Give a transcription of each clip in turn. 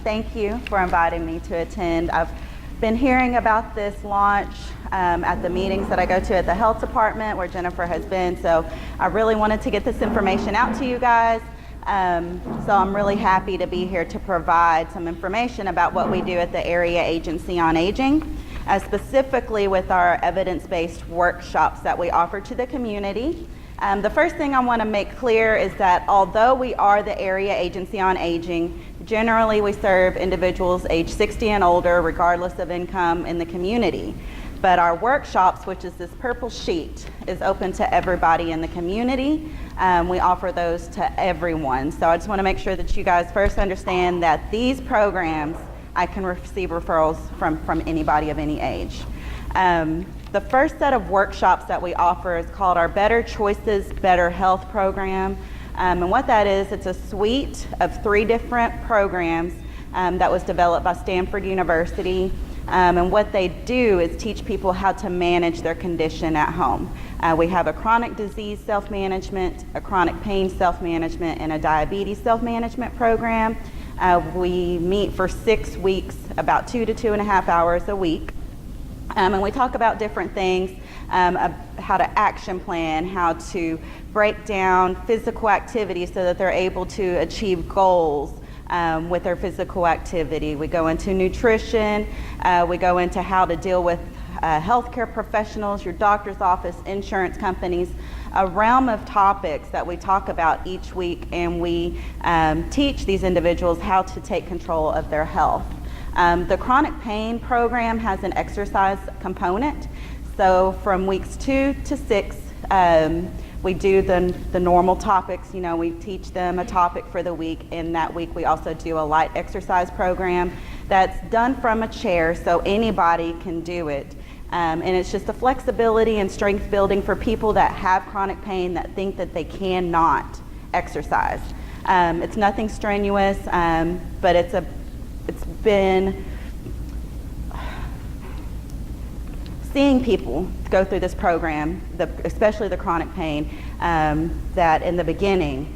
Thank you for inviting me to attend. I've been hearing about this launch at the meetings that I go to at the health department where Jennifer has been, so I really wanted to get this information out to you guys. So I'm really happy to be here to provide some information about what we do at the Area Agency on Aging, specifically with our evidence-based workshops that we offer to the community. The first thing I want to make clear is that although we are the Area Agency on Aging, generally we serve individuals age 60 and older regardless of income in the community. But our workshops, which is this purple sheet, is open to everybody in the community. We offer those to everyone. So I just want to make sure that you guys first understand that these programs, I can receive referrals from anybody of any age. The first set of workshops that we offer is called our Better Choices, Better Health program. And what that is, it's a suite of 3 different programs that was developed by Stanford University. And what they do is teach people how to manage their condition at home. We have a chronic disease self-management, a chronic pain self-management, and a diabetes self-management program. We meet for 6 weeks, about 2 to 2.5 hours a week. And we talk about different things, how to action plan, how to break down physical activity so that they're able to achieve goals with their physical activity. We go into nutrition, we go into how to deal with healthcare professionals, your doctor's office, insurance companies, a realm of topics that we talk about each week, and we teach these individuals how to take control of their health. The chronic pain program has an exercise component. So from weeks 2 to 6, we do the normal topics. You know, we teach them a topic for the week. In that week, we also do a light exercise program that's done from a chair, so anybody can do it. And it's just the flexibility and strength building for people that have chronic pain that think that they cannot exercise. It's nothing strenuous, but it's been seeing people go through this program, especially the chronic pain, that in the beginning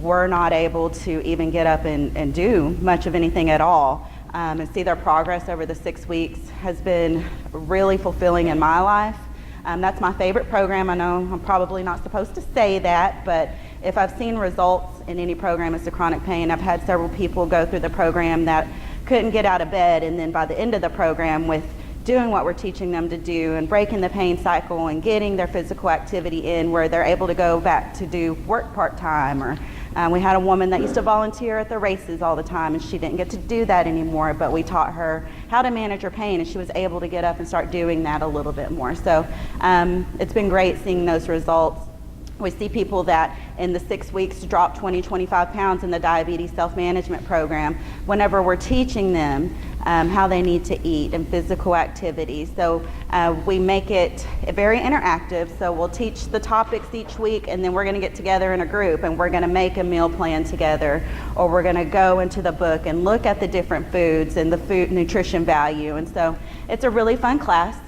were not able to even get up and do much of anything at all, and see their progress over the 6 weeks has been really fulfilling in my life. That's my favorite program. I know I'm probably not supposed to say that, but if I've seen results in any program, it's the chronic pain. I've had several people go through the program that couldn't get out of bed, and then by the end of the program, with doing what we're teaching them to do and breaking the pain cycle and getting their physical activity in where they're able to go back to do work part-time. Or we had a woman that used to volunteer at the races all the time, and she didn't get to do that anymore, but we taught her how to manage her pain, and she was able to get up and start doing that a little bit more. So it's been great seeing those results. We see people that in the 6 weeks drop 20, 25 pounds in the diabetes self-management program whenever we're teaching them how they need to eat and physical activity. So we make it very interactive. So we'll teach the topics each week, and then we're going to get together in a group and we're going to make a meal plan together, or we're going to go into the book and look at the different foods and the food nutrition value. And so it's a really fun class.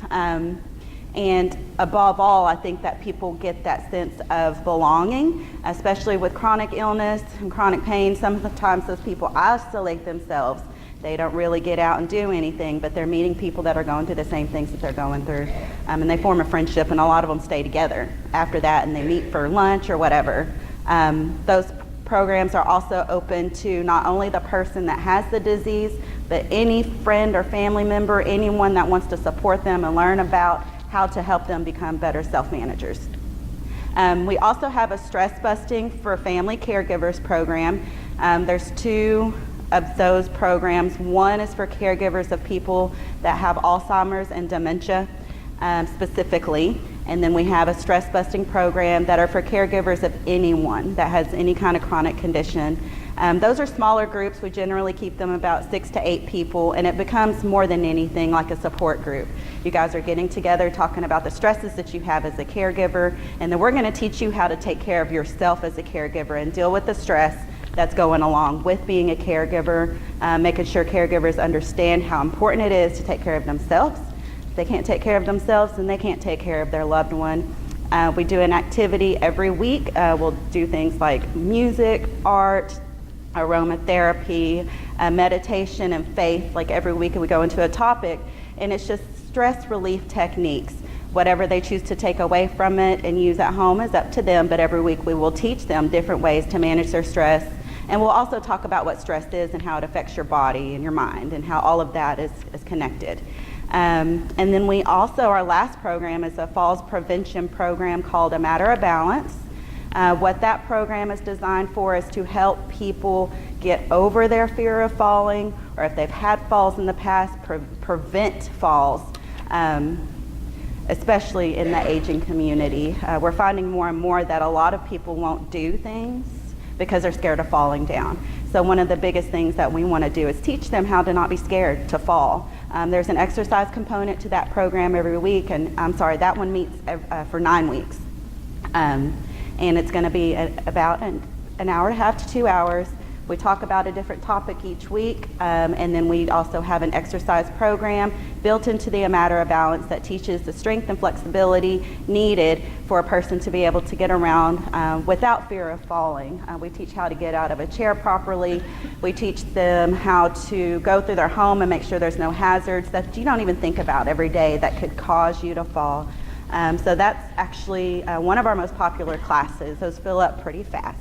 And above all, I think that people get that sense of belonging, especially with chronic illness and chronic pain. Sometimes those people isolate themselves. They don't really get out and do anything, but they're meeting people that are going through the same things that they're going through. And they form a friendship, and a lot of them stay together after that, and they meet for lunch or whatever. Those programs are also open to not only the person that has the disease, but any friend or family member, anyone that wants to support them and learn about how to help them become better self-managers. We also have a stress busting for family caregivers program. There's 2 of those programs. One is for caregivers of people that have Alzheimer's and dementia specifically. And then we have a stress busting program that are for caregivers of anyone that has any kind of chronic condition. Those are smaller groups. We generally keep them about 6 to 8 people, and it becomes more than anything like a support group. You guys are getting together, talking about the stresses that you have as a caregiver, and then we're going to teach you how to take care of yourself as a caregiver and deal with the stress that's going along with being a caregiver, making sure caregivers understand how important it is to take care of themselves. If they can't take care of themselves, then they can't take care of their loved one. We do an activity every week. We'll do things like music, art, aromatherapy, meditation, and faith. Like every week we go into a topic, and it's just stress relief techniques. Whatever they choose to take away from it and use at home is up to them, but every week we will teach them different ways to manage their stress. And we'll also talk about what stress is and how it affects your body and your mind and how all of that is connected. And then we also, our last program is a falls prevention program called A Matter of Balance. What that program is designed for is to help people get over their fear of falling, or if they've had falls in the past, prevent falls. Especially in the aging community. We're finding more and more that a lot of people won't do things because they're scared of falling down. So one of the biggest things that we want to do is teach them how to not be scared to fall. There's an exercise component to that program every week, and that one meets for 9 weeks. And it's going to be about an hour and a half to 2 hours. We talk about a different topic each week, and then we also have an exercise program built into the A Matter of Balance that teaches the strength and flexibility needed for a person to be able to get around without fear of falling. We teach how to get out of a chair properly. We teach them how to go through their home and make sure there's no hazards that you don't even think about every day that could cause you to fall. So that's actually one of our most popular classes. Those fill up pretty fast.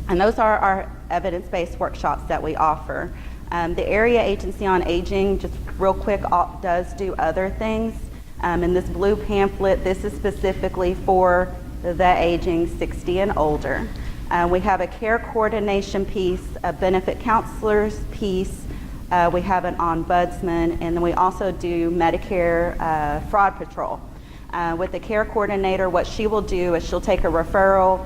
And those are our evidence-based workshops that we offer. The Area Agency on Aging, just real quick, does do other things. In this blue pamphlet, this is specifically for the aging 60 and older. We have a care coordination piece, a benefit counselors piece, we have an ombudsman, and then we also do Medicare fraud patrol. With the care coordinator, what she will do is she'll take a referral,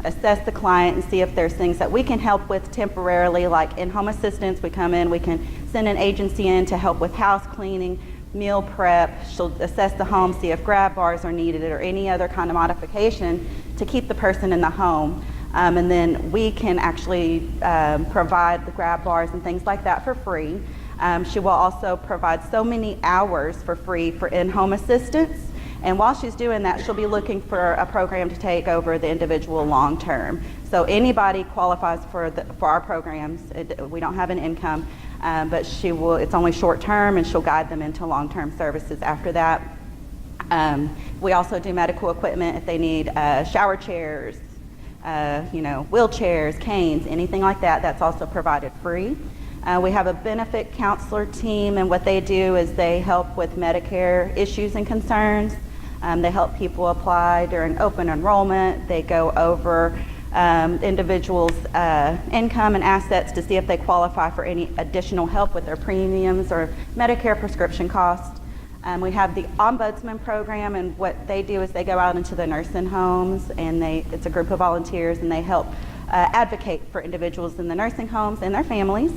assess the client and see if there's things that we can help with temporarily, like in-home assistance. We come in, we can send an agency in to help with house cleaning, meal prep. She'll assess the home, see if grab bars are needed or any other kind of modification to keep the person in the home. And then we can actually provide the grab bars and things like that for free. She will also provide so many hours for free for in-home assistance. And while she's doing that, she'll be looking for a program to take over the individual long term. So anybody qualifies for our programs. We don't have an income, but it's only short term, and she'll guide them into long term services after that. We also do medical equipment if they need shower chairs, wheelchairs, canes, anything like that. That's also provided free. We have a benefit counselor team, and what they do is they help with Medicare issues and concerns. They help people apply during open enrollment. They go over individuals' income and assets to see if they qualify for any additional help with their premiums or Medicare prescription costs. We have the ombudsman program, and what they do is they go out into the nursing homes, and it's a group of volunteers, and they help advocate for individuals in the nursing homes and their families.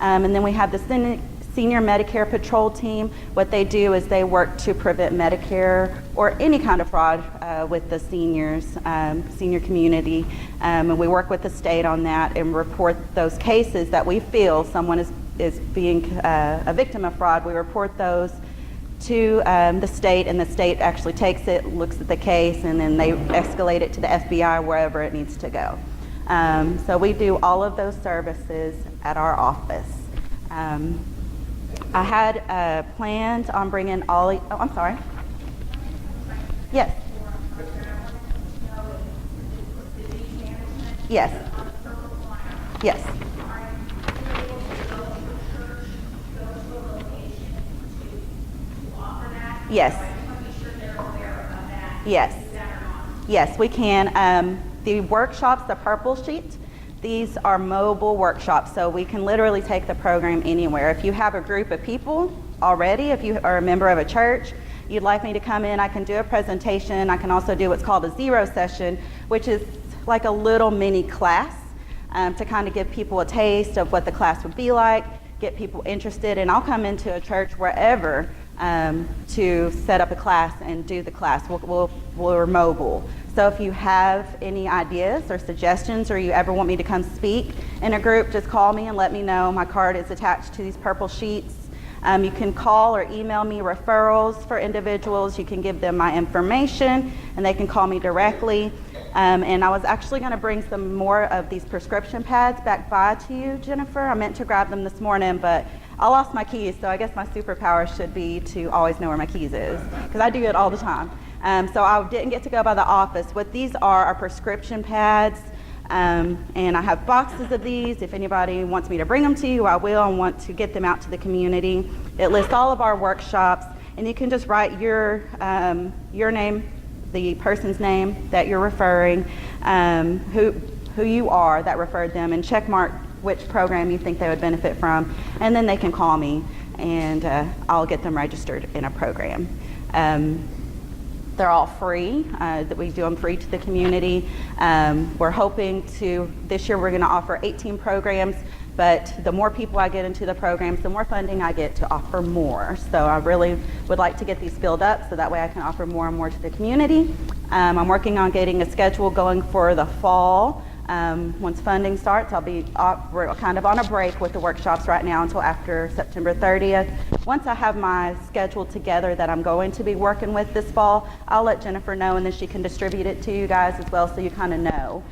And then we have the Senior Medicare Patrol Team. What they do is they work to prevent Medicare or any kind of fraud with the senior community. And we work with the state on that and report those cases that we feel someone is being a victim of fraud. We report those to the state, and the state actually takes it, looks at the case, and then they escalate it to the FBI wherever it needs to go. So we do all of those services at our office. I had planned on bringing I'm sorry. Yes. Yes. Yes. Yes. Yes. Yes, we can. The workshops, the purple sheet, these are mobile workshops, so we can literally take the program anywhere. If you have a group of people already, if you are a member of a church, you'd like me to come in, I can do a presentation. I can also do what's called a zero session, which is like a little mini class to kind of give people a taste of what the class would be like, get people interested, and I'll come into a church wherever to set up a class and do the class. We're mobile. So if you have any ideas or suggestions, or you ever want me to come speak in a group, just call me and let me know. My card is attached to these purple sheets. You can call or email me referrals for individuals. You can give them my information, and they can call me directly. And I was actually going to bring some more of these prescription pads back by to you, Jennifer. I meant to grab them this morning, but I lost my keys, so I guess my superpower should be to always know where my keys is, because I do it all the time. So I didn't get to go by the office. What these are prescription pads, and I have boxes of these. If anybody wants me to bring them to you, I will, and want to get them out to the community. It lists all of our workshops, and you can just write your name, the person's name that you're referring, who you are that referred them, and check mark which program you think they would benefit from, and then they can call me, and I'll get them registered in a program. They're all free. That we do them free to the community. We're hoping to, this year we're going to offer 18 programs, but the more people I get into the programs, the more funding I get to offer more. So I really would like to get these filled up so that way I can offer more and more to the community. I'm working on getting a schedule going for the fall. Once funding starts, I'll be we're kind of on a break with the workshops right now until after September 30th. Once I have my schedule together that I'm going to be working with this fall, I'll let Jennifer know, and then she can distribute it to you guys as well, so you kind of know.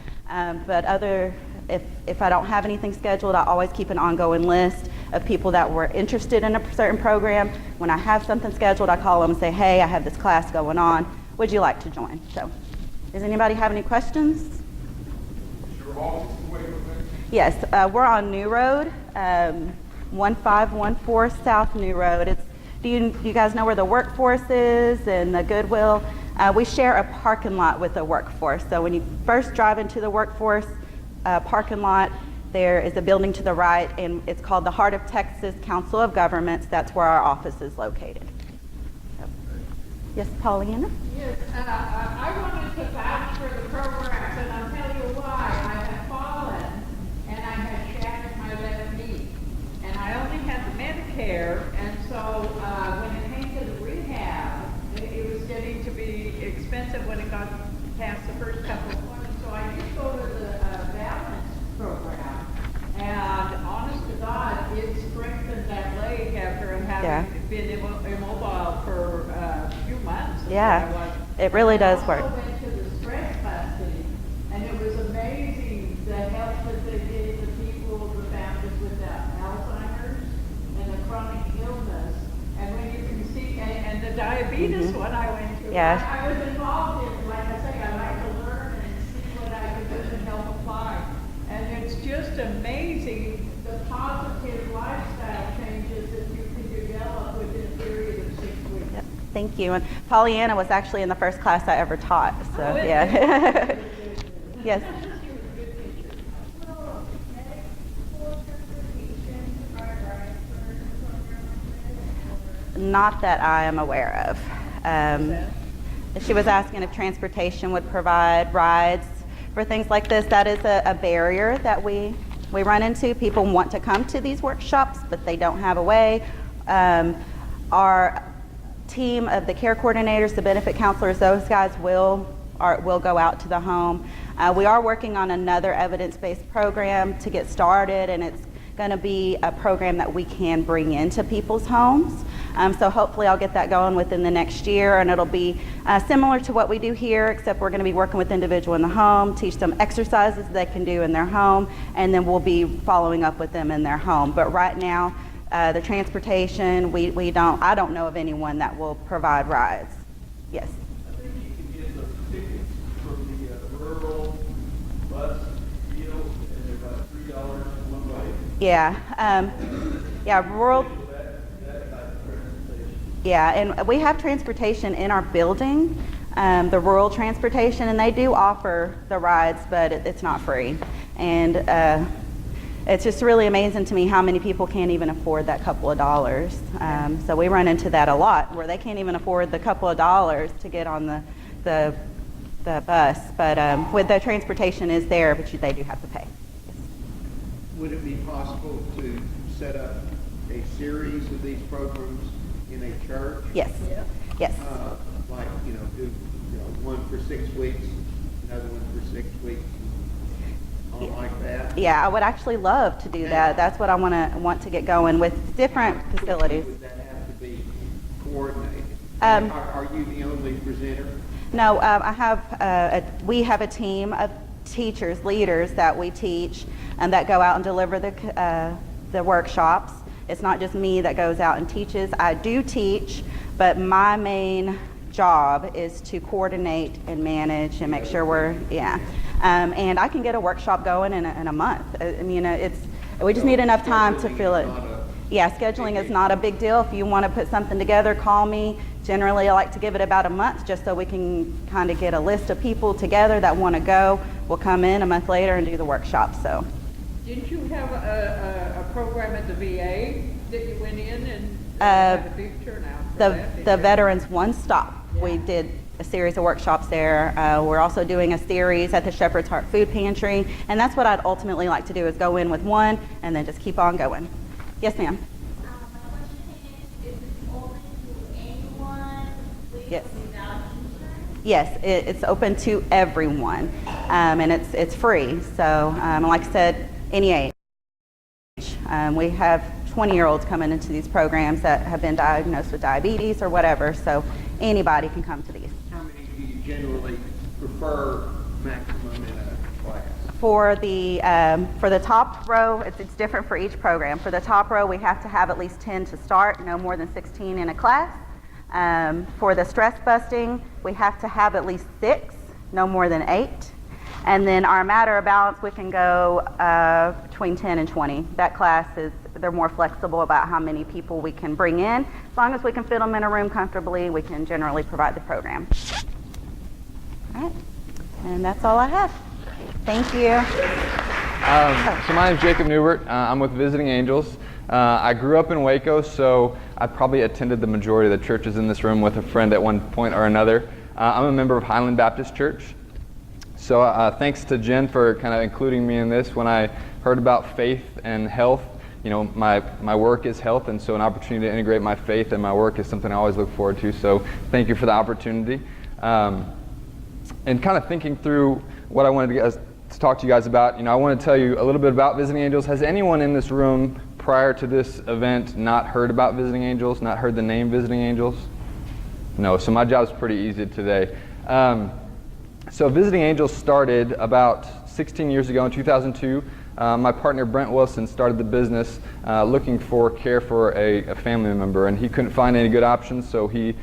If I don't have anything scheduled, I always keep an ongoing list of people that were interested in a certain program. When I have something scheduled, I call them and say, hey, I have this class going on. Would you like to join? So, does anybody have any questions? Yes, we're on New Road, 1514 South New Road. Do you guys know where the Workforce is and the Goodwill? We share a parking lot with the Workforce. So when you first drive into the Workforce parking lot, there is a building to the right, and it's called the Heart of Texas Council of Governments. That's where our office is located. So, yes, Paulina? Yes, I wanted to vouch for the programs, and I'll tell you why. I have fallen, and I had shattered my left knee, and I only had the Medicare, and so when it came to the rehab, it was getting to be expensive when it got past the first couple of months, so I did go to the balance program, and honest to God, it strengthened that leg after having been immobile for a few months. Yeah, it really does work. I also went to the stress busting, and it was amazing the help that they gave the people, the families with that Alzheimer's and the chronic illness, and when you can see, and the diabetes one I went to. Yeah. I was involved in, like I say, I like to learn and see what I can do to help apply. And it's just amazing the positive lifestyle changes that you can develop within a period of 6 weeks. Yep. Thank you. And Pollyanna was actually in the first class I ever taught. So yeah. Yes. Not that I am aware of. She was asking if transportation would provide rides for things like this. That is a barrier that we run into. People want to come to these workshops, but they don't have a way. Our team of the care coordinators, the benefit counselors, those guys will go out to the home. We are working on another evidence-based program to get started, and it's going to be a program that we can bring into people's homes. So hopefully I'll get that going within the next year, and it'll be similar to what we do here, except we're going to be working with individual in the home, teach them exercises they can do in their home, and then we'll be following up with them in their home. But right now, the transportation, I don't know of anyone that will provide rides. Yes. I think you can get those tickets from the rural bus deal, and they're about $3 one way. Yeah, rural. Yeah, and we have transportation in our building, the rural transportation, and they do offer the rides, but it's not free. And it's just really amazing to me how many people can't even afford that couple of dollars. So we run into that a lot, where they can't even afford the couple of dollars to get on the bus. But with the transportation is there, but they do have to pay. Would it be possible to set up a series of these programs in a church? Yes. Yeah. Yes. Like, do one for 6 weeks, another one for 6 weeks, all like that? Yeah, I would actually love to do that. That's what I want to get going with different facilities. Would that have to be coordinated? Um, Are you the only presenter? No, we have a team of teachers, leaders that we teach and that go out and deliver the workshops. It's not just me that goes out and teaches. I do teach, but my main job is to coordinate and manage and make sure and I can get a workshop going in a month. I mean, we just need enough time to fill it. Yeah, scheduling is not a big deal. If you want to put something together, call me. Generally, I like to give it about a month just so we can kind of get a list of people together that want to go. We'll come in a month later and do the workshop. So, didn't you have a program at the VA that you went in and had a big turnout? The Veterans One Stop. Yeah. We did a series of workshops there. We're also doing a series at the Shepherd's Heart Food Pantry, and that's what I'd ultimately like to do, is go in with one and then just keep on going. Yes, ma'am. My question is it open to anyone Yes. without insurance? Yes, it's open to everyone, and it's free. So, like I said, any age. We have 20-year-olds coming into these programs that have been diagnosed with diabetes or whatever, so anybody can come to these. How many do you generally prefer maximum in a class? For the top row, it's different for each program. For the top row, we have to have at least 10 to start, no more than 16 in a class. For the stress busting, we have to have at least 6, no more than 8. And then our matter of balance, we can go between 10 and 20. That class they're more flexible about how many people we can bring in. As long as we can fit them in a room comfortably, we can generally provide the program. All right, and that's all I have. Thank you. So my name is Jacob Newbert. I'm with Visiting Angels. I grew up in Waco, so I probably attended the majority of the churches in this room with a friend at one point or another. I'm a member of Highland Baptist Church. So thanks to Jen for kind of including me in this. When I heard about faith and health, you know, my work is health, and so an opportunity to integrate my faith and my work is something I always look forward to. So thank you for the opportunity. And kind of thinking through what I wanted to talk to you guys about, you know, I want to tell you a little bit about Visiting Angels. Has anyone in this room prior to this event not heard about Visiting Angels, not heard the name Visiting Angels? No, so my job's pretty easy today. So Visiting Angels started about 16 years ago in 2002. My partner Brent Wilson started the business looking for care for a family member, and he couldn't find any good options, so he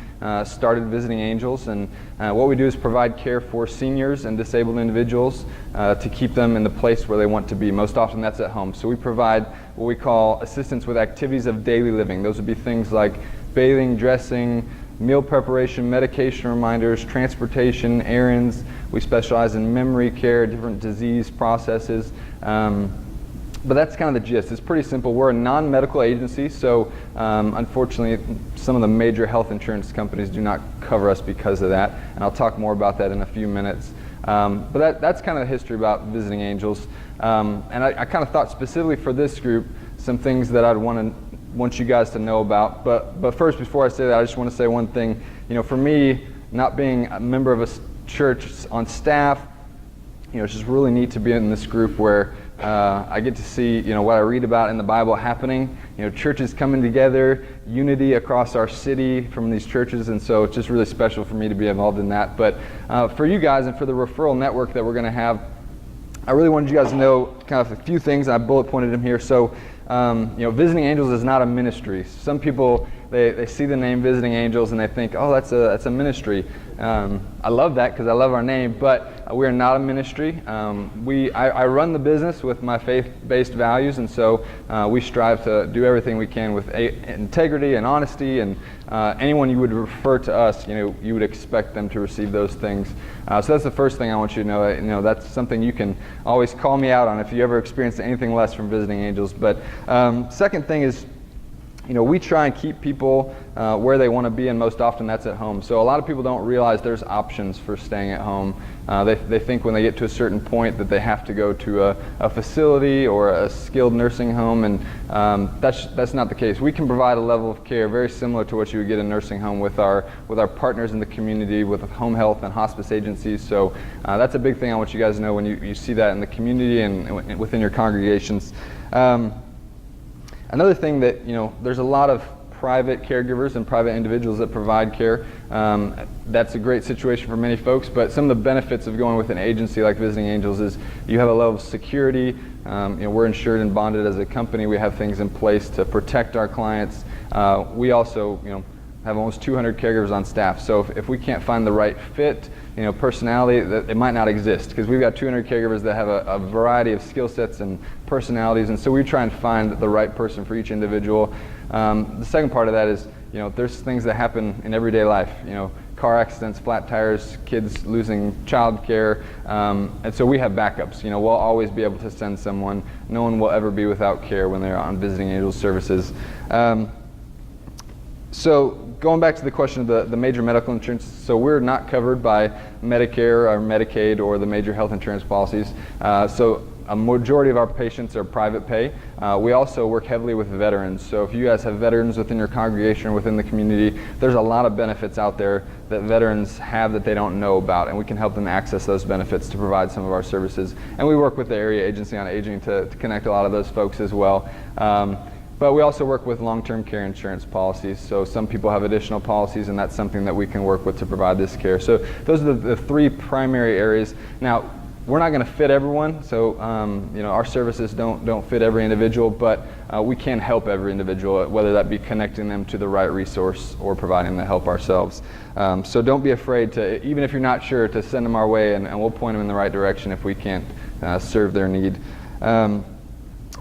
started Visiting Angels. And what we do is provide care for seniors and disabled individuals to keep them in the place where they want to be. Most often that's at home. So we provide what we call assistance with activities of daily living. Those would be things like bathing, dressing, meal preparation, medication reminders, transportation, errands. We specialize in memory care, different disease processes. But that's kind of the gist. It's pretty simple. We're a non-medical agency, so unfortunately some of the major health insurance companies do not cover us because of that, and I'll talk more about that in a few minutes. But that's kind of the history about Visiting Angels. And I kind of thought specifically for this group some things that I'd want you guys to know about. But first, before I say that, I just want to say one thing. You know, for me, not being a member of a church on staff, you know, it's just really neat to be in this group where I get to see, you know, what I read about in the Bible happening. You know, churches coming together, unity across our city from these churches, and so it's just really special for me to be involved in that. But for you guys and for the referral network that we're going to have, I really wanted you guys to know kind of a few things. I bullet pointed them here. So, you know, Visiting Angels is not a ministry. Some people, they see the name Visiting Angels and they think, oh, that's a ministry. I love that because I love our name, but we are not a ministry. I run the business with my faith-based values, and so we strive to do everything we can with integrity and honesty, and anyone you would refer to us, you know, you would expect them to receive those things. So that's the first thing I want you to know. You know, that's something you can always call me out on if you ever experience anything less from Visiting Angels. But second thing is, you know, we try and keep people where they want to be, and most often that's at home. So a lot of people don't realize there's options for staying at home. They think when they get to a certain point that they have to go to a facility or a skilled nursing home, and that's not the case. We can provide a level of care very similar to what you would get in a nursing home with our partners in the community, with home health and hospice agencies. So that's a big thing I want you guys to know when you see that in the community and within your congregations. Another thing that, you know, there's a lot of private caregivers and private individuals that provide care. That's a great situation for many folks, but some of the benefits of going with an agency like Visiting Angels is you have a level of security. We're insured and bonded as a company. We have things in place to protect our clients. We also, have almost 200 caregivers on staff. So if we can't find the right fit, personality, it might not exist, because we've got 200 caregivers that have a variety of skill sets and personalities, and so we try and find the right person for each individual. The second part of that is, there's things that happen in everyday life. Car accidents, flat tires, kids losing child care, and so we have backups. We'll always be able to send someone. No one will ever be without care when they're on Visiting Angels services. So going back to the question of the major medical insurance, so we're not covered by Medicare or Medicaid or the major health insurance policies. So a majority of our patients are private pay. We also work heavily with veterans. So if you guys have veterans within your congregation or within the community, there's a lot of benefits out there that veterans have that they don't know about, and we can help them access those benefits to provide some of our services. And we work with the Area Agency on Aging to connect a lot of those folks as well. But we also work with long-term care insurance policies. So some people have additional policies, and that's something that we can work with to provide this care. So those are the three primary areas. Now, we're not going to fit everyone, so our services don't fit every individual, but we can help every individual, whether that be connecting them to the right resource or providing the help ourselves. So don't be afraid to, even if you're not sure, to send them our way, and we'll point them in the right direction if we can't serve their need.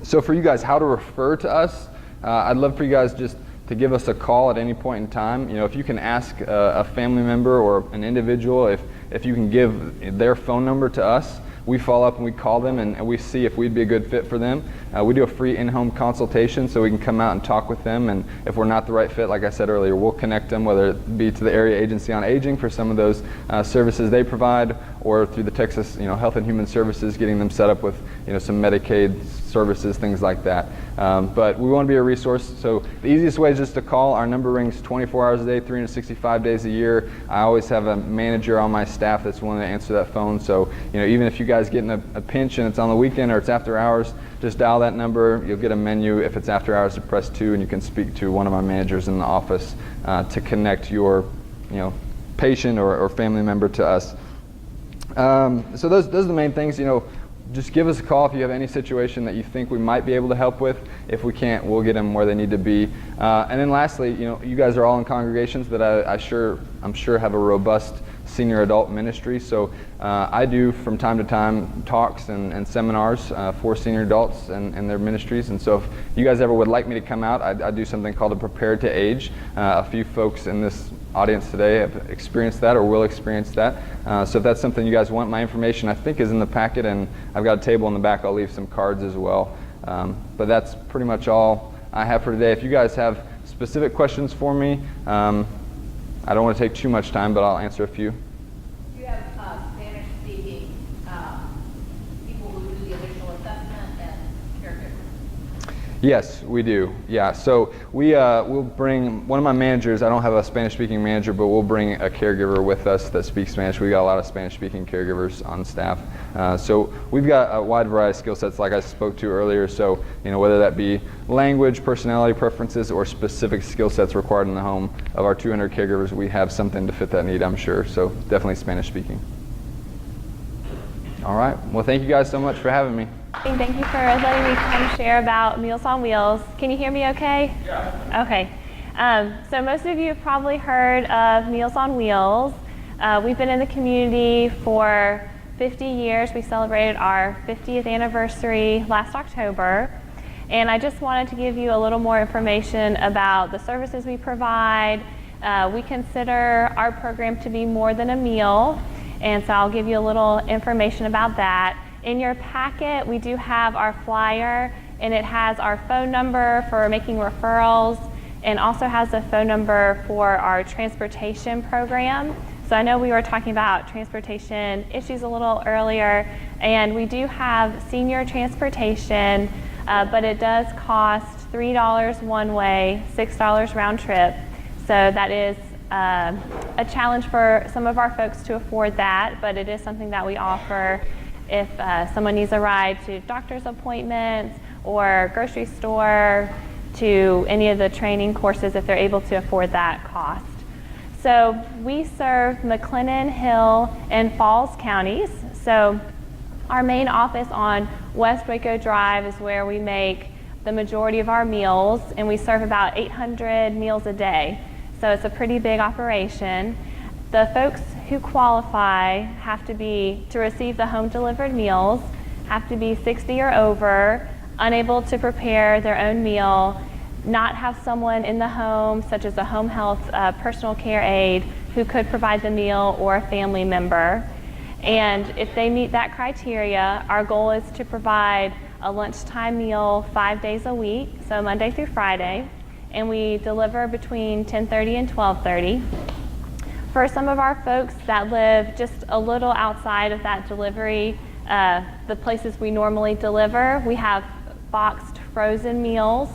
So for you guys, how to refer to us, I'd love for you guys just to give us a call at any point in time. If you can ask a family member or an individual, if you can give their phone number to us, we follow up and we call them and we see if we'd be a good fit for them. We do a free in-home consultation so we can come out and talk with them, and if we're not the right fit, like I said earlier, we'll connect them, whether it be to the Area Agency on Aging for some of those services they provide, or through the Texas Health and Human Services, getting them set up with some Medicaid services, things like that. But we want to be a resource, so the easiest way is just to call. Our number rings 24 hours a day, 365 days a year. I always have a manager on my staff that's willing to answer that phone, so even if you guys get in a pinch and it's on the weekend or it's after hours, just dial that number. You'll get a menu. If it's after hours, to press 2, and you can speak to one of my managers in the office to connect your patient or family member to us. So those are the main things. Just give us a call if you have any situation that you think we might be able to help with. If we can't, we'll get them where they need to be. And then lastly, you guys are all in congregations that I'm sure have a robust senior adult ministry. So I do from time to time talks and seminars for senior adults and their ministries. And so if you guys ever would like me to come out, I do something called a Prepare to Age. A few folks in this audience today have experienced that or will experience that. So if that's something you guys want, my information I think is in the packet, and I've got a table in the back. I'll leave some cards as well. But that's pretty much all I have for today. If you guys have specific questions for me, I don't want to take too much time, but I'll answer a few. Do you have Spanish-speaking people who do the initial assessment and caregivers? Yes, we do. Yeah, so we'll bring one of my managers. I don't have a Spanish-speaking manager, but we'll bring a caregiver with us that speaks Spanish. We got a lot of Spanish-speaking caregivers on staff. So we've got a wide variety of skill sets, like I spoke to earlier. So whether that be language, personality preferences, or specific skill sets required in the home of our 200 caregivers, we have something to fit that need, I'm sure. So definitely Spanish-speaking. All right. Well, thank you guys so much for having me. Thank you for letting me come share about Meals on Wheels. Can you hear me okay? Yeah. Okay. So most of you have probably heard of Meals on Wheels. We've been in the community for 50 years. We celebrated our 50th anniversary last October. And I just wanted to give you a little more information about the services we provide. We consider our program to be more than a meal, and so I'll give you a little information about that. In your packet, we do have our flyer, and it has our phone number for making referrals, and also has a phone number for our transportation program. So I know we were talking about transportation issues a little earlier, and we do have senior transportation, but it does cost $3 one way, $6 round trip. So that is a challenge for some of our folks to afford that, but it is something that we offer if someone needs a ride to doctor's appointments or grocery store, to any of the training courses if they're able to afford that cost. So we serve McLennan, Hill, and Falls counties. So our main office on West Waco Drive is where we make the majority of our meals, and we serve about 800 meals a day. So it's a pretty big operation. The folks who qualify have to receive the home delivered meals, have to be 60 or over, unable to prepare their own meal, not have someone in the home, such as a home health personal care aide, who could provide the meal, or a family member. And if they meet that criteria, our goal is to provide a lunchtime meal 5 days a week, so Monday through Friday, and we deliver between 10:30 and 12:30. For some of our folks that live just a little outside of that delivery, the places we normally deliver, we have boxed frozen meals,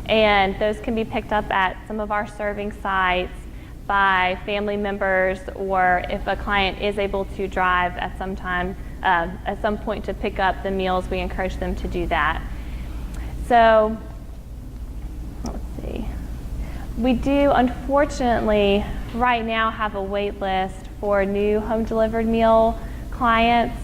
and those can be picked up at some of our serving sites by family members, or if a client is able to drive at some point to pick up the meals, we encourage them to do that. So let's see. We do, unfortunately, right now have a wait list for new home delivered meal clients.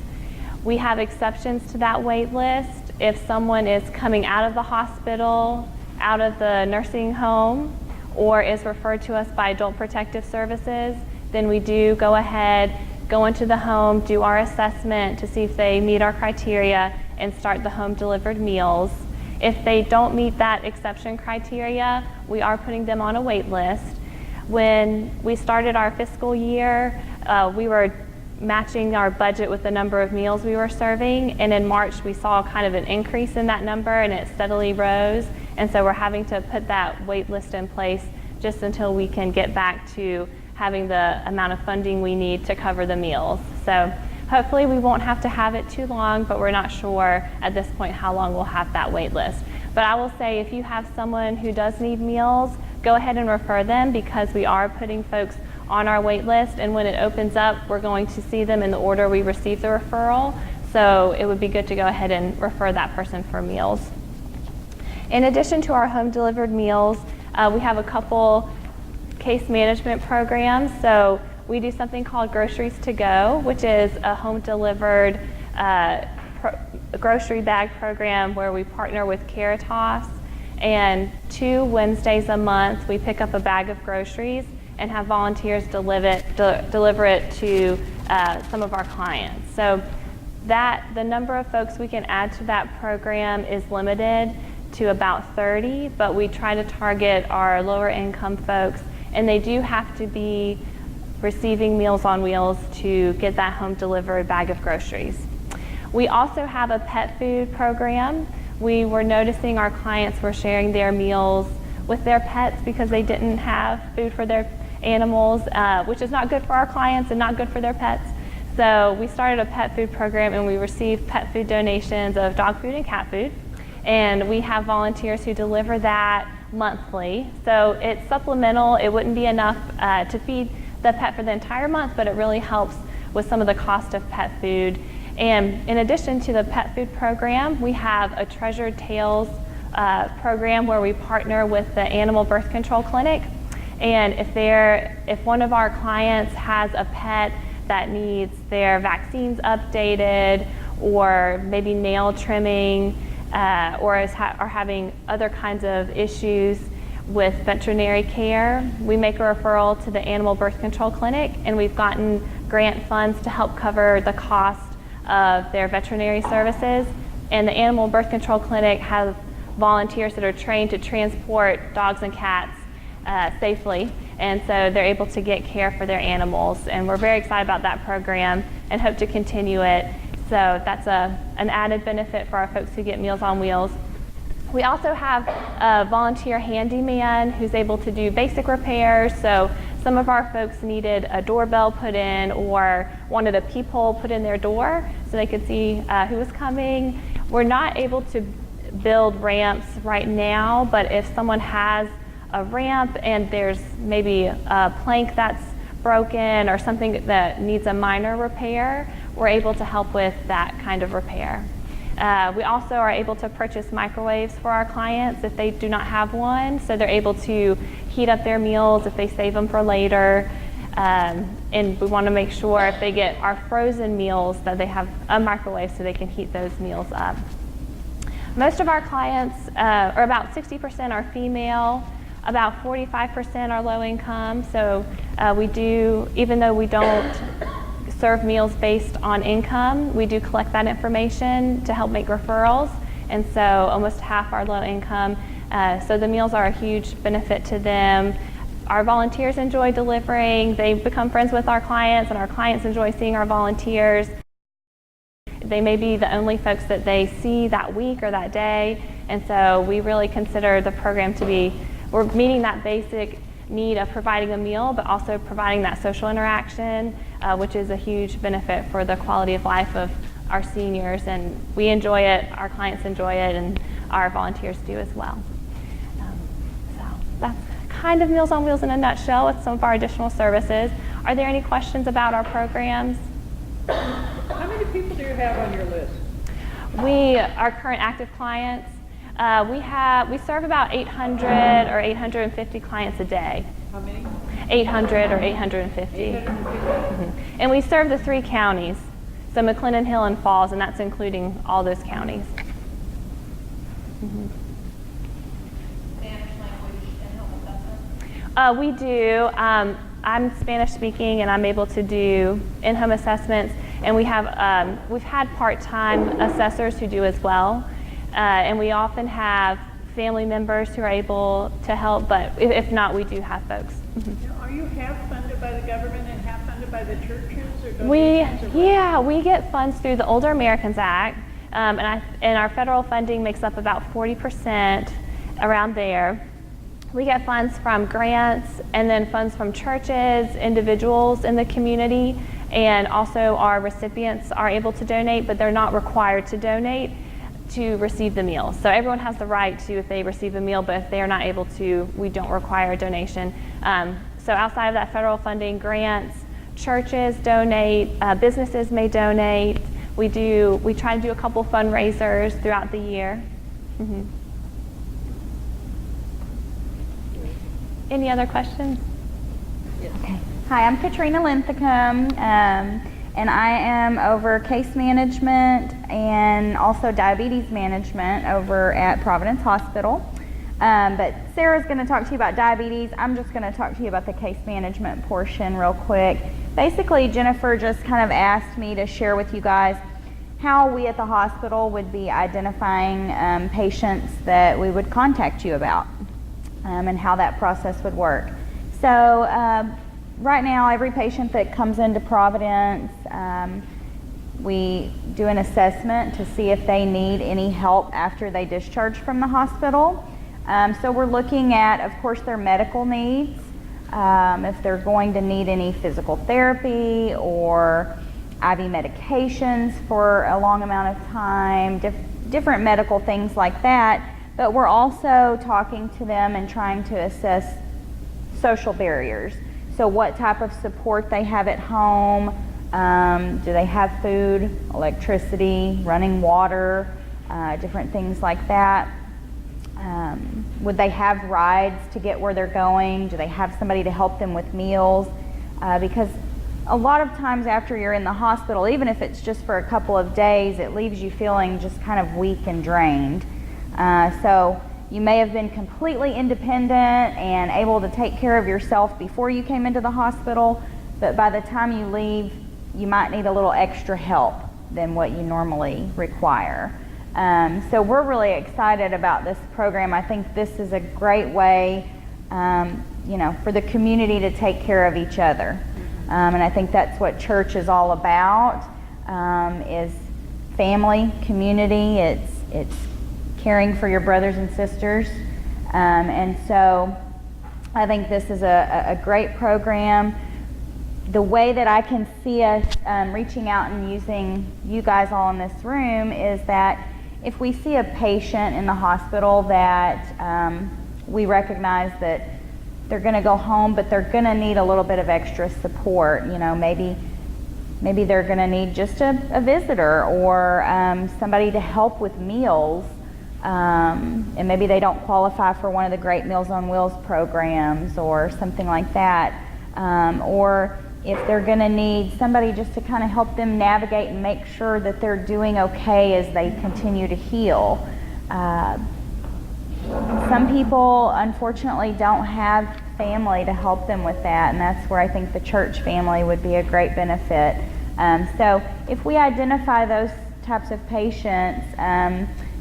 We have exceptions to that wait list. If someone is coming out of the hospital, out of the nursing home, or is referred to us by Adult Protective Services, then we do go ahead, go into the home, do our assessment to see if they meet our criteria, and start the home delivered meals. If they don't meet that exception criteria, we are putting them on a wait list. When we started our fiscal year, we were matching our budget with the number of meals we were serving, and in March we saw kind of an increase in that number, and it steadily rose, and so we're having to put that wait list in place just until we can get back to having the amount of funding we need to cover the meals. So hopefully we won't have to have it too long, but we're not sure at this point how long we'll have that wait list. But I will say, if you have someone who does need meals, go ahead and refer them, because we are putting folks on our wait list, and when it opens up, we're going to see them in the order we receive the referral. So it would be good to go ahead and refer that person for meals. In addition to our home delivered meals, we have a couple case management programs. So we do something called Groceries to Go, which is a home delivered grocery bag program where we partner with Caritas, and 2 Wednesdays a month we pick up a bag of groceries and have volunteers deliver it to some of our clients. So the number of folks we can add to that program is limited to about 30, but we try to target our lower income folks, and they do have to be receiving Meals on Wheels to get that home delivered bag of groceries. We also have a pet food program. We were noticing our clients were sharing their meals with their pets because they didn't have food for their animals, which is not good for our clients and not good for their pets. So we started a pet food program, and we received pet food donations of dog food and cat food. And we have volunteers who deliver that monthly. So it's supplemental. It wouldn't be enough to feed the pet for the entire month, but it really helps with some of the cost of pet food. And in addition to the pet food program, we have a Treasured Tales program where we partner with the Animal Birth Control Clinic. And if one of our clients has a pet that needs their vaccines updated, or maybe nail trimming, or are having other kinds of issues with veterinary care, we make a referral to the Animal Birth Control Clinic, and we've gotten grant funds to help cover the cost of their veterinary services. And the Animal Birth Control Clinic has volunteers that are trained to transport dogs and cats safely, and so they're able to get care for their animals, and we're very excited about that program and hope to continue it. So that's an added benefit for our folks who get Meals on Wheels. We also have a volunteer handyman who's able to do basic repairs. So some of our folks needed a doorbell put in, or wanted a peephole put in their door so they could see who was coming. We're not able to build ramps right now, but if someone has a ramp and there's maybe a plank that's broken or something that needs a minor repair, we're able to help with that kind of repair. We also are able to purchase microwaves for our clients if they do not have one, so they're able to heat up their meals if they save them for later. And we want to make sure if they get our frozen meals that they have a microwave so they can heat those meals up. Most of our clients, or about 60% are female, about 45% are low income, so we do, even though we don't serve meals based on income, we do collect that information to help make referrals, and so almost half are low income, so the meals are a huge benefit to them. Our volunteers enjoy delivering, they become friends with our clients, and our clients enjoy seeing our volunteers. They may be the only folks that they see that week or that day, and so we really consider the program to be, we're meeting that basic need of providing a meal, but also providing that social interaction, which is a huge benefit for the quality of life of our seniors, and we enjoy it, our clients enjoy it, and our volunteers do as well. So that's kind of Meals on Wheels in a nutshell with some of our additional services. Are there any questions about our programs? How many people do you have on your list? Our current active clients, we serve about 800 or 850 clients a day. How many? 800 or 850. 850? And we serve the 3 counties, so McLennan Hill and Falls, and that's including all those counties. Spanish language and home assessment? We do. I'm Spanish speaking, and I'm able to do in-home assessments, and we've had part-time assessors who do as well, and we often have family members who are able to help, but if not, we do have folks. Now, are you half funded by the government and half funded by the churches, or donations, or what? Yeah, we get funds through the Older Americans Act, and our federal funding makes up about 40%, around there. We get funds from grants, and then funds from churches, individuals in the community, and also our recipients are able to donate, but they're not required to donate to receive the meal. So everyone has the right to, if they receive a meal, but if they are not able to, we don't require a donation. So outside of that federal funding, grants, churches donate, businesses may donate. We try to do a couple fundraisers throughout the year. Any other questions? Okay. Hi, I'm Katrina Linthicum, and I am over case management and also diabetes management over at Providence Hospital. But Sarah's going to talk to you about diabetes. I'm just going to talk to you about the case management portion real quick. Basically, Jennifer just kind of asked me to share with you guys how we at the hospital would be identifying patients that we would contact you about. And how that process would work. So right now, every patient that comes into Providence, we do an assessment to see if they need any help after they discharge from the hospital. So we're looking at, of course, their medical needs, if they're going to need any physical therapy or IV medications for a long amount of time, different medical things like that. But we're also talking to them and trying to assess social barriers. So what type of support they have at home, do they have food, electricity, running water, different things like that. Would they have rides to get where they're going? Do they have somebody to help them with meals? Because a lot of times after you're in the hospital, even if it's just for a couple of days, it leaves you feeling just kind of weak and drained. So you may have been completely independent and able to take care of yourself before you came into the hospital, but by the time you leave, you might need a little extra help than what you normally require. So we're really excited about this program. I think this is a great way, for the community to take care of each other. And I think that's what church is all about, is family, community. It's caring for your brothers and sisters. And so I think this is a great program. The way that I can see us reaching out and using you guys all in this room is that if we see a patient in the hospital that we recognize that they're going to go home, but they're going to need a little bit of extra support, maybe maybe they're going to need just a visitor or somebody to help with meals. And maybe they don't qualify for one of the great Meals on Wheels programs or something like that. Or if they're going to need somebody just to kind of help them navigate and make sure that they're doing okay as they continue to heal. Some people, unfortunately, don't have family to help them with that, and that's where I think the church family would be a great benefit. So if we identify those types of patients,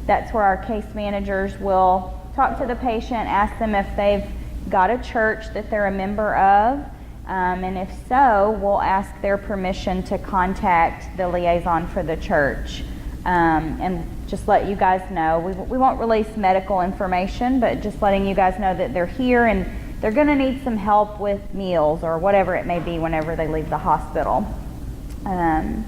that's where our case managers will talk to the patient, ask them if they've got a church that they're a member of, and if so, we'll ask their permission to contact the liaison for the church. And just let you guys know, we won't release medical information, but just letting you guys know that they're here and they're going to need some help with meals or whatever it may be whenever they leave the hospital. And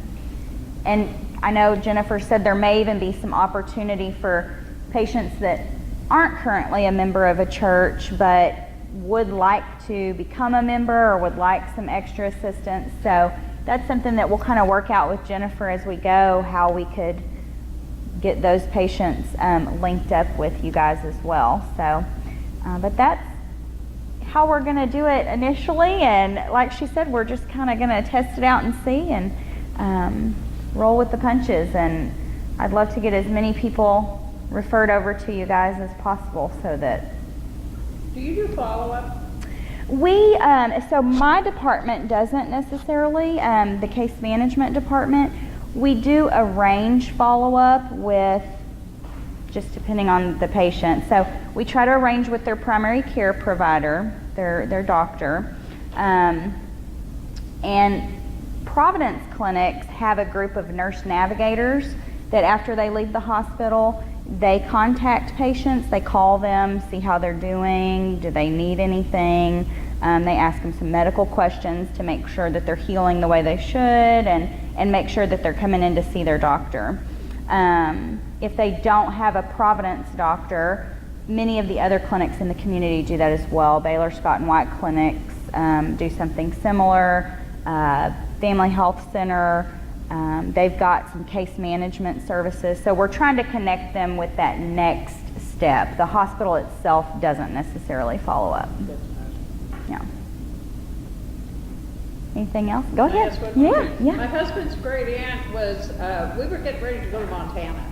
I know Jennifer said there may even be some opportunity for patients that aren't currently a member of a church but would like to become a member or would like some extra assistance. So that's something that we'll kind of work out with Jennifer as we go, how we could get those patients linked up with you guys as well. So, but that's how we're going to do it initially, and like she said, we're just kind of going to test it out and see and roll with the punches. And I'd love to get as many people referred over to you guys as possible so that. Do you do follow-up? We, so my department doesn't necessarily, the case management department. We do arrange follow-up with, just depending on the patient. So we try to arrange with their primary care provider, their doctor. And Providence clinics have a group of nurse navigators that after they leave the hospital, they contact patients, they call them, see how they're doing, do they need anything. They ask them some medical questions to make sure that they're healing the way they should and make sure that they're coming in to see their doctor. If they don't have a Providence doctor, many of the other clinics in the community do that as well. Baylor, Scott and White clinics do something similar. Family Health Center, they've got some case management services. So we're trying to connect them with that next step. The hospital itself doesn't necessarily follow up. Yeah. Anything else? Go ahead. Yeah. My husband's great aunt was, we were getting ready to go to Montana.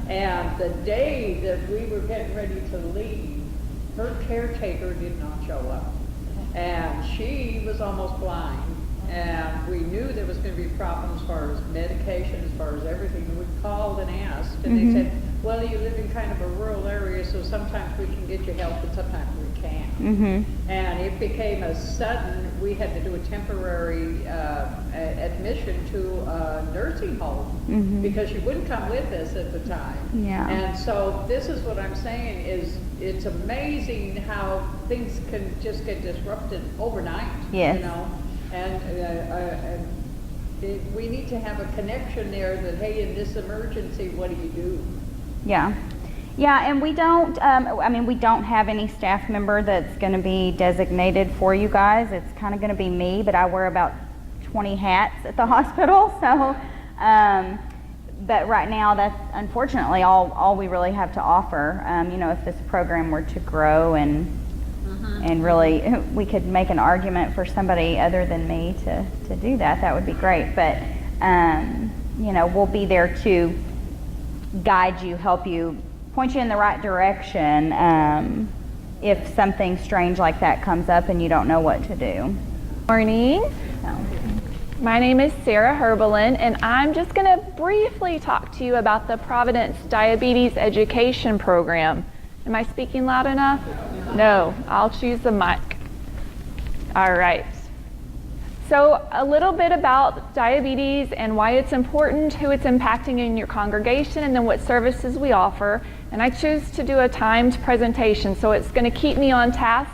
And the day that we were getting ready to leave, her caretaker did not show up. And she was almost blind. And we knew there was going to be problems as far as medication, as far as everything. And we called and asked, and they said, well, you live in kind of a rural area, so sometimes we can get you help, but sometimes we can't. And it became a sudden, we had to do a temporary admission to a nursing home because she wouldn't come with us at the time. And so this is what I'm saying is, it's amazing how things can just get disrupted overnight, you know. And we need to have a connection there that, hey, in this emergency, what do you do? Yeah, and we don't, we don't have any staff member that's going to be designated for you guys. It's kind of going to be me, but I wear about 20 hats at the hospital. So, but right now, that's unfortunately all we really have to offer. If this program were to grow and really, we could make an argument for somebody other than me to do that. That would be great. But, we'll be there to guide you, help you, point you in the right direction if something strange like that comes up and you don't know what to do. Morning. My name is Sarah Herbelin, and I'm just going to briefly talk to you about the Providence Diabetes Education Program. Am I speaking loud enough? No, I'll choose the mic. All right. So a little bit about diabetes and why it's important, who it's impacting in your congregation, and then what services we offer. And I choose to do a timed presentation, so it's going to keep me on task.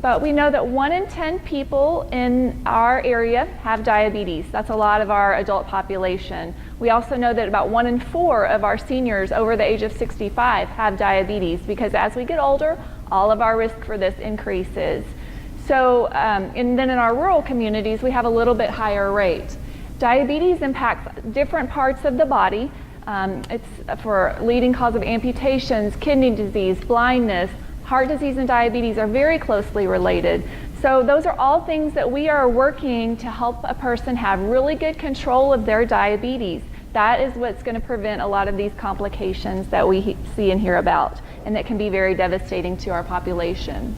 But we know that 1 in 10 people in our area have diabetes. That's a lot of our adult population. We also know that about 1 in 4 of our seniors over the age of 65 have diabetes, because as we get older, all of our risk for this increases. So, and then in our rural communities, we have a little bit higher rate. Diabetes impacts different parts of the body. It's for leading cause of amputations, kidney disease, blindness, heart disease and diabetes are very closely related. So those are all things that we are working to help a person have really good control of their diabetes. That is what's going to prevent a lot of these complications that we see and hear about, and that can be very devastating to our population.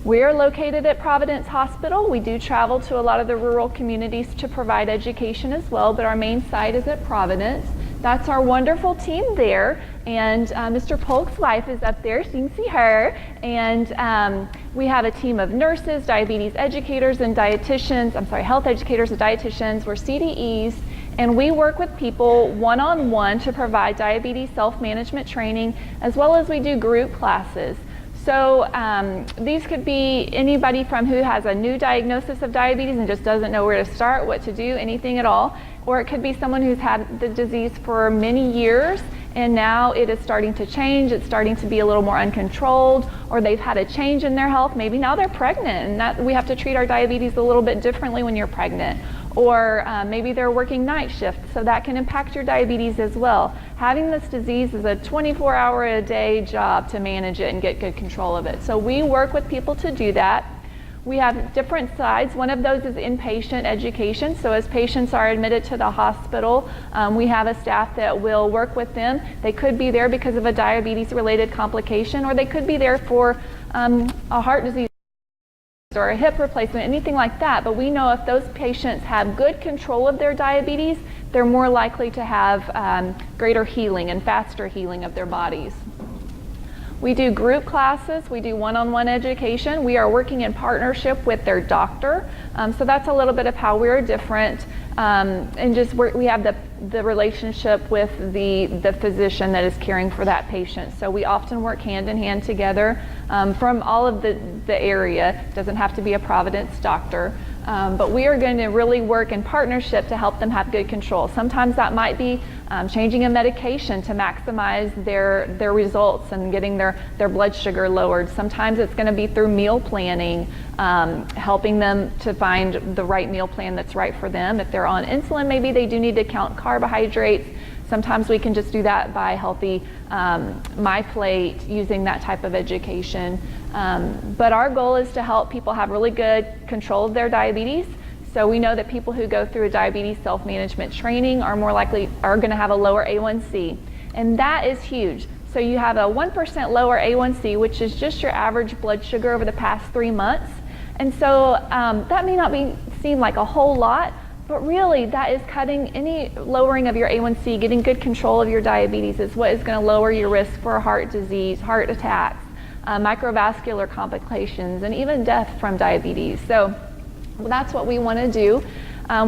We are located at Providence Hospital. We do travel to a lot of the rural communities to provide education as well, but our main site is at Providence. That's our wonderful team there, and Mr. Polk's wife is up there, so you can see her. And we have a team of nurses, diabetes educators, and health educators and dietitians. We're CDEs, and we work with people one-on-one to provide diabetes self-management training, as well as we do group classes. So these could be anybody from who has a new diagnosis of diabetes and just doesn't know where to start, what to do, anything at all. Or it could be someone who's had the disease for many years and now it is starting to change, it's starting to be a little more uncontrolled, or they've had a change in their health. Maybe now they're pregnant, and that we have to treat our diabetes a little bit differently when you're pregnant. Or maybe they're working night shift, so that can impact your diabetes as well. Having this disease is a 24-hour-a-day job to manage it and get good control of it. So we work with people to do that. We have different sides. One of those is inpatient education. So as patients are admitted to the hospital, we have a staff that will work with them. They could be there because of a diabetes-related complication, or they could be there for a heart disease or a hip replacement, anything like that. But we know if those patients have good control of their diabetes, they're more likely to have greater healing and faster healing of their bodies. We do group classes, we do one-on-one education. We are working in partnership with their doctor. So that's a little bit of how we're different. And just we have the relationship with the physician that is caring for that patient. So we often work hand in hand together from all of the area. It doesn't have to be a Providence doctor. But we are going to really work in partnership to help them have good control. Sometimes that might be changing a medication to maximize their results and getting their blood sugar lowered. Sometimes it's going to be through meal planning, helping them to find the right meal plan that's right for them. If they're on insulin, maybe they do need to count carbohydrates. Sometimes we can just do that by healthy MyPlate, using that type of education. But our goal is to help people have really good control of their diabetes. So we know that people who go through a diabetes self-management training are going to have a lower A1C. And that is huge. So you have a 1% lower A1C, which is just your average blood sugar over the past 3 months. And so that may not seem like a whole lot, but really that is cutting any lowering of your A1C, getting good control of your diabetes is what is going to lower your risk for heart disease, heart attacks, microvascular complications, and even death from diabetes. So that's what we want to do.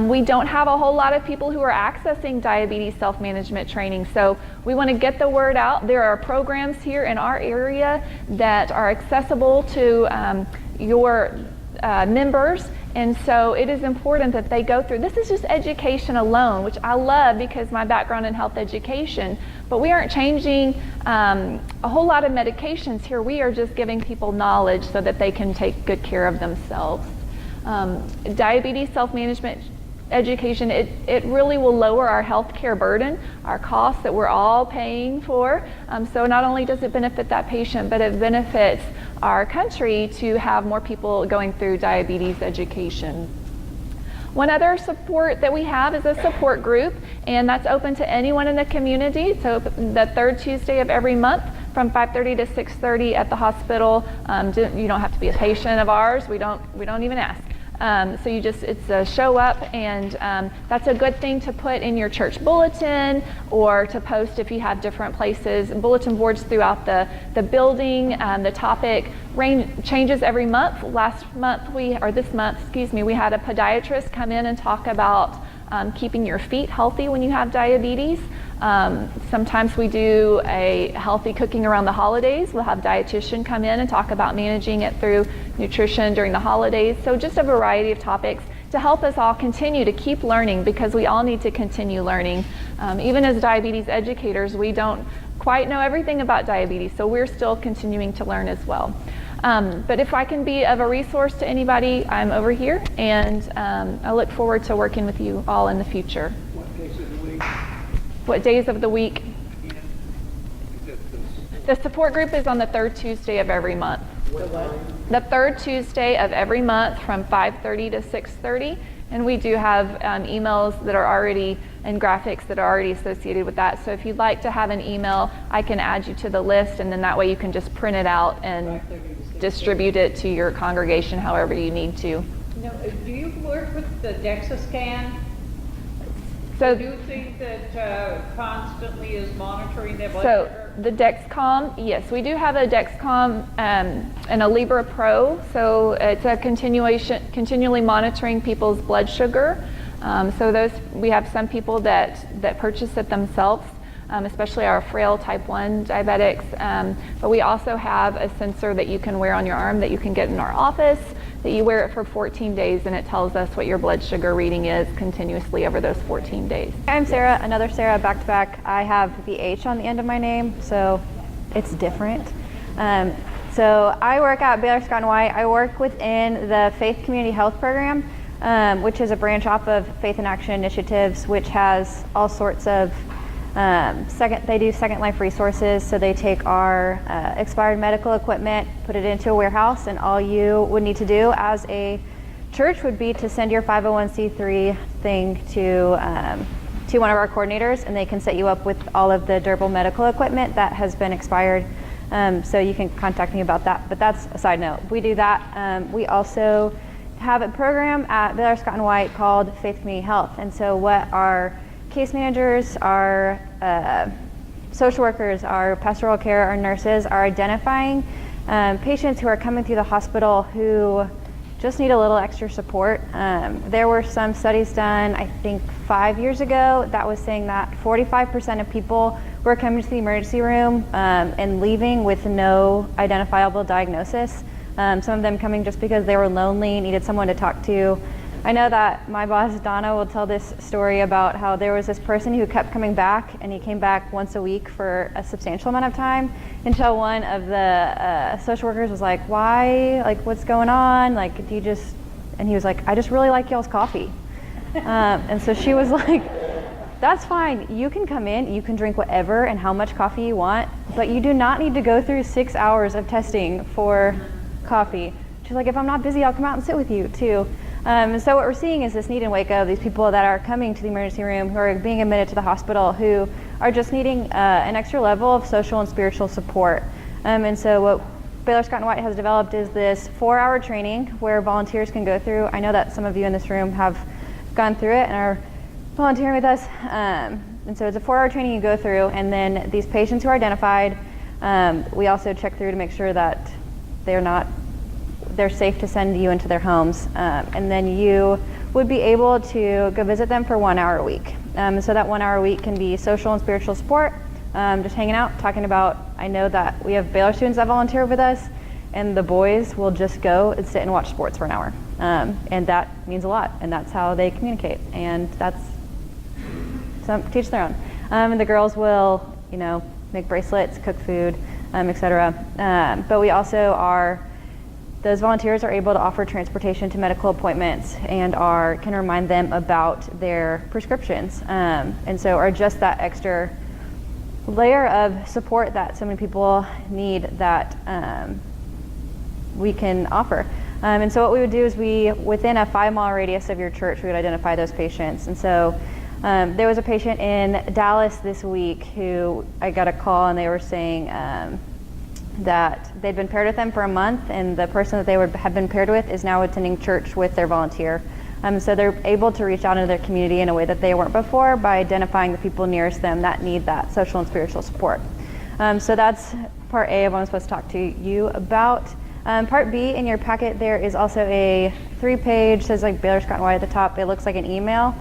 We don't have a whole lot of people who are accessing diabetes self-management training, so we want to get the word out. There are programs here in our area that are accessible to your members, and so it is important that they go through. This is just education alone, which I love because my background in health education, but we aren't changing a whole lot of medications here. We are just giving people knowledge so that they can take good care of themselves. Diabetes self-management education, it really will lower our healthcare burden, our costs that we're all paying for. So not only does it benefit that patient, but it benefits our country to have more people going through diabetes education. One other support that we have is a support group, and that's open to anyone in the community. So the third Tuesday of every month from 5:30 to 6:30 at the hospital. You don't have to be a patient of ours. We don't even ask. So it's a show up, and that's a good thing to put in your church bulletin or to post if you have different places, bulletin boards throughout the building. The topic changes every month. This month, we had a podiatrist come in and talk about keeping your feet healthy when you have diabetes. Sometimes we do a healthy cooking around the holidays. We'll have a dietitian come in and talk about managing it through nutrition during the holidays. So just a variety of topics to help us all continue to keep learning, because we all need to continue learning. Even as diabetes educators, we don't quite know everything about diabetes, so we're still continuing to learn as well. But if I can be of a resource to anybody, I'm over here, and I look forward to working with you all in the future. What days of the week? What days of the week? Is it The support group is on the third Tuesday of every month. what time? The third Tuesday of every month from 5:30 to 6:30. And we do have emails that are already and graphics that are already associated with that. So if you'd like to have an email, I can add you to the list, and then that way you can just print it out and distribute it to your congregation however you need to. Now, do you work with the DEXA scan? So, Do you think that constantly is monitoring their blood so sugar? the Dexcom, yes, we do have a Dexcom and a Libra Pro. So it's a continually monitoring people's blood sugar. So those, we have some people that purchase it themselves, especially our frail type 1 diabetics. But we also have a sensor that you can wear on your arm that you can get in our office, that you wear it for 14 days, and it tells us what your blood sugar reading is continuously over those 14 days. I'm Sarah, another Sarah, back to back. I have the H on the end of my name, so it's different. So I work at Baylor Scott & White. I work within the Faith Community Health Program, which is a branch off of Faith in Action Initiatives, which has all sorts of they do Second Life resources. So they take our expired medical equipment, put it into a warehouse, and all you would need to do as a church would be to send your 501c3 thing to one of our coordinators, and they can set you up with all of the durable medical equipment that has been expired. So you can contact me about that. But that's a side note. We do that. We also have a program at Baylor Scott & White called Faith Community Health. And so what our case managers, our social workers, our pastoral care, our nurses are identifying patients who are coming through the hospital who just need a little extra support. There were some studies done, I think 5 years ago, that was saying that 45% of people were coming to the emergency room and leaving with no identifiable diagnosis. Some of them coming just because they were lonely, needed someone to talk to. I know that my boss, Donna, will tell this story about how there was this person who kept coming back, and he came back once a week for a substantial amount of time until one of the social workers was like, why? Like, what's going on? Like, do you just, and he was like, I just really like y'all's coffee. And so she was like, that's fine. You can come in, you can drink whatever and how much coffee you want, but you do not need to go through 6 hours of testing for coffee. She's like, if I'm not busy, I'll come out and sit with you too. So what we're seeing is this need in Waco, these people that are coming to the emergency room, who are being admitted to the hospital, who are just needing an extra level of social and spiritual support. And so what Baylor Scott & White has developed is this 4-hour training where volunteers can go through. I know that some of you in this room have gone through it and are volunteering with us. And so it's a 4-hour training you go through, and then these patients who are identified, we also check through to make sure that they're safe to send you into their homes. And then you would be able to go visit them for 1 hour a week. So that 1 hour a week can be social and spiritual support, just hanging out, talking about, I know that we have Baylor students that volunteer with us, and the boys will just go and sit and watch sports for an hour. And that means a lot, and that's how they communicate. And that's teach their own. And the girls will, make bracelets, cook food, etc. But we also those volunteers are able to offer transportation to medical appointments and can remind them about their prescriptions. And so are just that extra layer of support that so many people need that we can offer. And so what we would do is within a 5-mile radius of your church, we would identify those patients. And so there was a patient in Dallas this week who I got a call, and they were saying that they'd been paired with them for a month, and the person that they had been paired with is now attending church with their volunteer. So they're able to reach out into their community in a way that they weren't before by identifying the people nearest them that need that social and spiritual support. So that's part A of what I'm supposed to talk to you about. Part B in your packet, there is also a 3-page, says like Baylor Scott & White at the top. It looks like an email.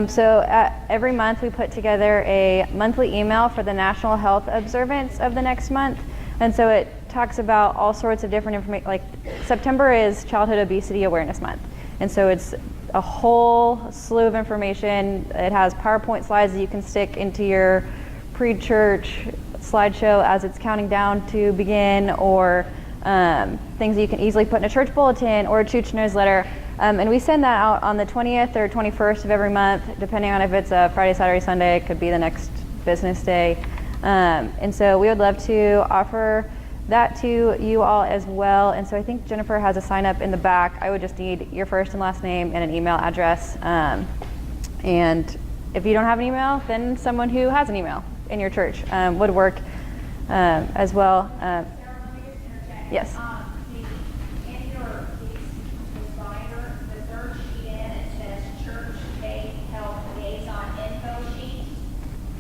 So every month we put together a monthly email for the National Health Observance of the next month. And so it talks about all sorts of different information. Like September is Childhood Obesity Awareness Month. And so it's a whole slew of information. It has PowerPoint slides that you can stick into your pre-church slideshow as it's counting down to begin, or things that you can easily put in a church bulletin or a church newsletter. And we send that out on the 20th or 21st of every month, depending on if it's a Friday, Saturday, Sunday. It could be the next business day. And so we would love to offer that to you all as well. And so I think Jennifer has a sign up in the back. I would just need your first and last name and an email address. And if you don't have an email, then someone who has an email in your church would work as well. Sarah, let me just interject. Yes. In your binder, the third sheet in, it says Church Faith Health Liaison Info Sheet.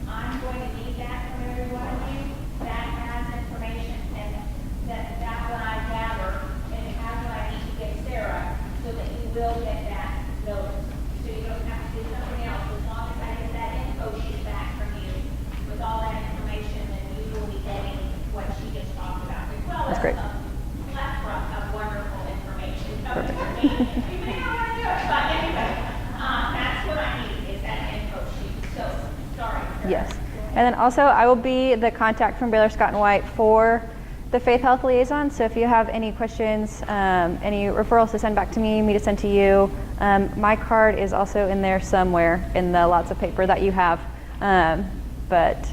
I'm going to need that from every one of you. That has information, and that what I gather, and it has what I need to give Sarah, so that you will get that notice. So you don't have to do something else. As long as I get that info sheet back from you with all that information, then you will be getting what she just talked about, as well That's as great. a plethora of wonderful information coming from me. You may not want to do it, but anyway, that's what I need, is that info sheet. So, sorry. Sarah. Yes. And then also, I will be the contact from Baylor Scott and White for the Faith Health Liaison. So if you have any questions, any referrals to send back to me to send to you, my card is also in there somewhere in the lots of paper that you have. But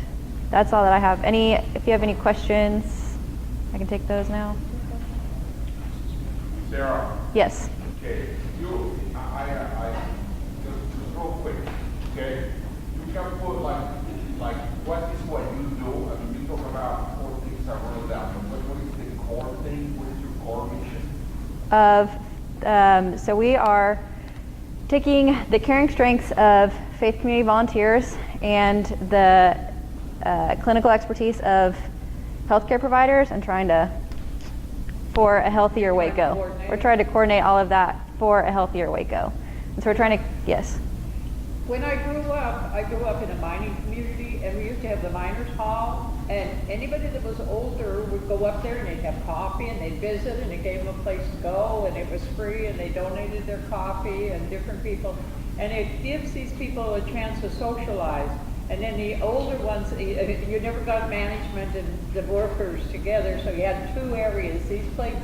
that's all that I have. If you have any questions, I can take those now. Sarah? Yes. Okay, just real quick, okay? You can put like what is what you do? I mean, you talk about 4 things I wrote down, but what is the core thing? What is your core mission? So we are taking the caring strengths of faith community volunteers and the clinical expertise of healthcare providers and trying to for a healthier Waco. We're trying to coordinate all of that for a healthier Waco. And so we're trying to, yes. When I grew up in a mining community, and we used to have the miners' hall, and anybody that was older would go up there and they'd have coffee and they'd visit, and it gave them a place to go, and it was free, and they donated their coffee, and different people, and it gives these people a chance to socialize. And then the older ones, you never got management and the workers together, so you had 2 areas. These played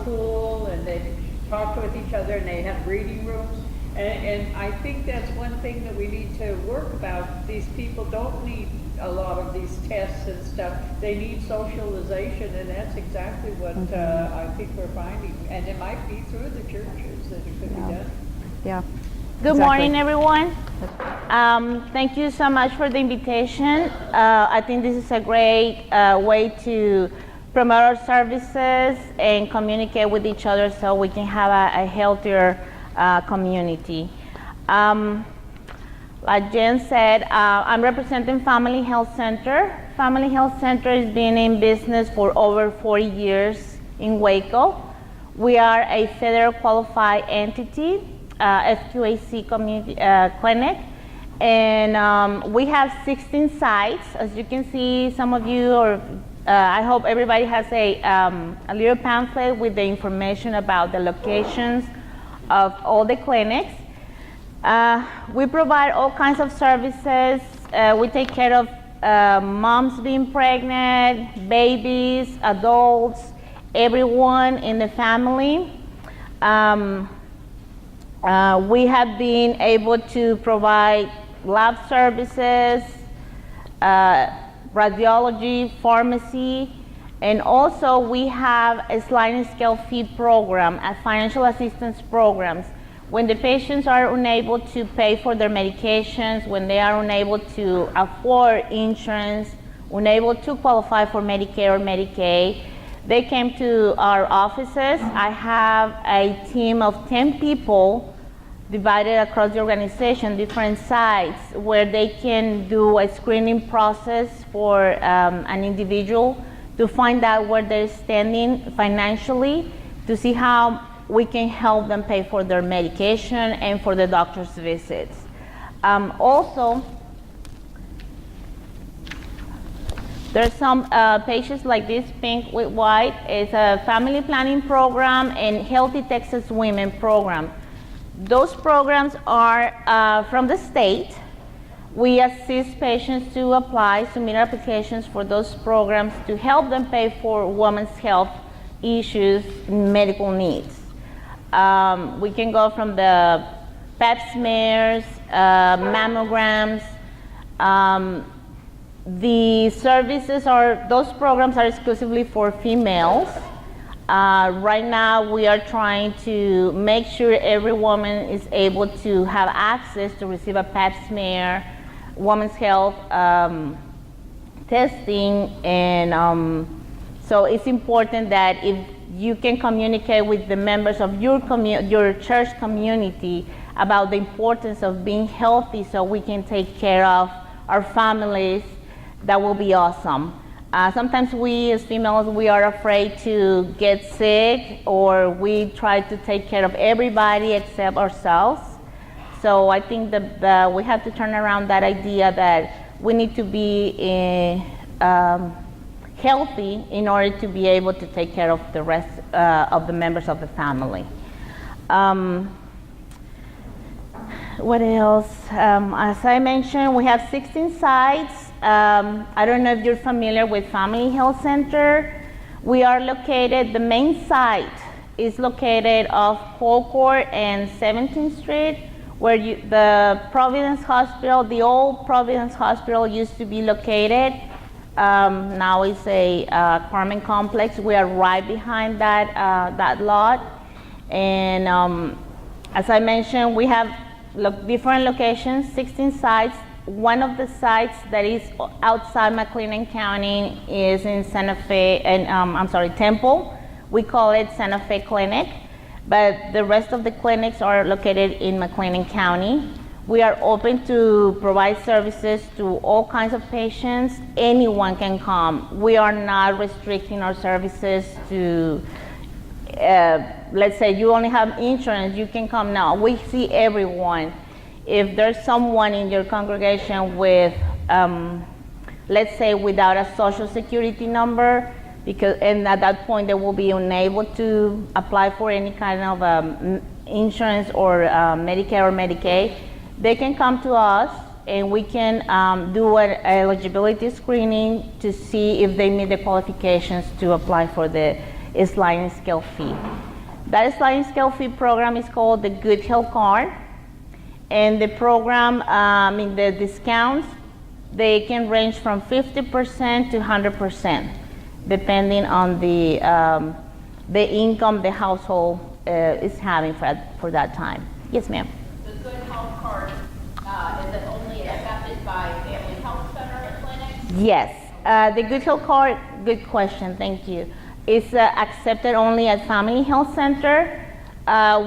pool, and they talked with each other, and they had reading rooms. And I think that's one thing that we need to work about. These people don't need a lot of these tests and stuff. They need socialization, and that's exactly what I think we're finding. And it might be through the churches that it could be done. Yeah. Good morning, everyone. Thank you so much for the invitation. I think this is a great way to promote our services and communicate with each other so we can have a healthier community. Like Jen said, I'm representing Family Health Center. Family Health Center has been in business for over 40 years in Waco. We are a federal qualified entity, FQAC community clinic, and we have 16 sites. As you can see, some of you, or I hope everybody has a little pamphlet with the information about the locations of all the clinics. We provide all kinds of services. We take care of moms being pregnant, babies, adults, everyone in the family. We have been able to provide lab services, radiology, pharmacy, and also we have a sliding scale fee program, a financial assistance programs. When the patients are unable to pay for their medications, when they are unable to afford insurance, unable to qualify for Medicare or Medicaid, they came to our offices. I have a team of 10 people divided across the organization, different sites, where they can do a screening process for an individual to find out where they're standing financially, to see how we can help them pay for their medication and for the doctor's visits. Also, there's some patients like this, pink with white. It's a family planning program and Healthy Texas Women program. Those programs are from the state. We assist patients to apply, submit applications for those programs to help them pay for women's health issues, medical needs. We can go from the pap smears, mammograms. The services those programs are exclusively for females. Right now, we are trying to make sure every woman is able to have access to receive a pap smear, women's health testing, and so it's important that if you can communicate with the members of your church community about the importance of being healthy so we can take care of our families, that will be awesome. Sometimes we as females, we are afraid to get sick, or we try to take care of everybody except ourselves. So I think that we have to turn around that idea that we need to be healthy in order to be able to take care of the rest of the members of the family. What else? As I mentioned, we have 16 sites. I don't know if you're familiar with Family Health Center. We are located, the main site is located off Colcord and 17th Street, where the Providence Hospital, the old Providence Hospital used to be located. Now it's a apartment complex. We are right behind that lot. And as I mentioned, we have different locations, 16 sites. One of the sites that is outside McLennan County is in Santa Fe, and Temple. We call it Santa Fe Clinic, but the rest of the clinics are located in McLennan County. We are open to provide services to all kinds of patients. Anyone can come. We are not restricting our services to, let's say you only have insurance, you can come now. We see everyone. If there's someone in your congregation with, let's say without a social security number, and at that point they will be unable to apply for any kind of insurance or Medicare or Medicaid, they can come to us and we can do an eligibility screening to see if they meet the qualifications to apply for the sliding scale fee. That sliding scale fee program is called the Good Health Card. And the program, the discounts, they can range from 50% to 100%, depending on the income the household is having for that time. Yes, ma'am. The Good Health Card, is it only accepted by Family Health Center clinics? Yes. The Good Health Card, good question, thank you. It's accepted only at Family Health Center.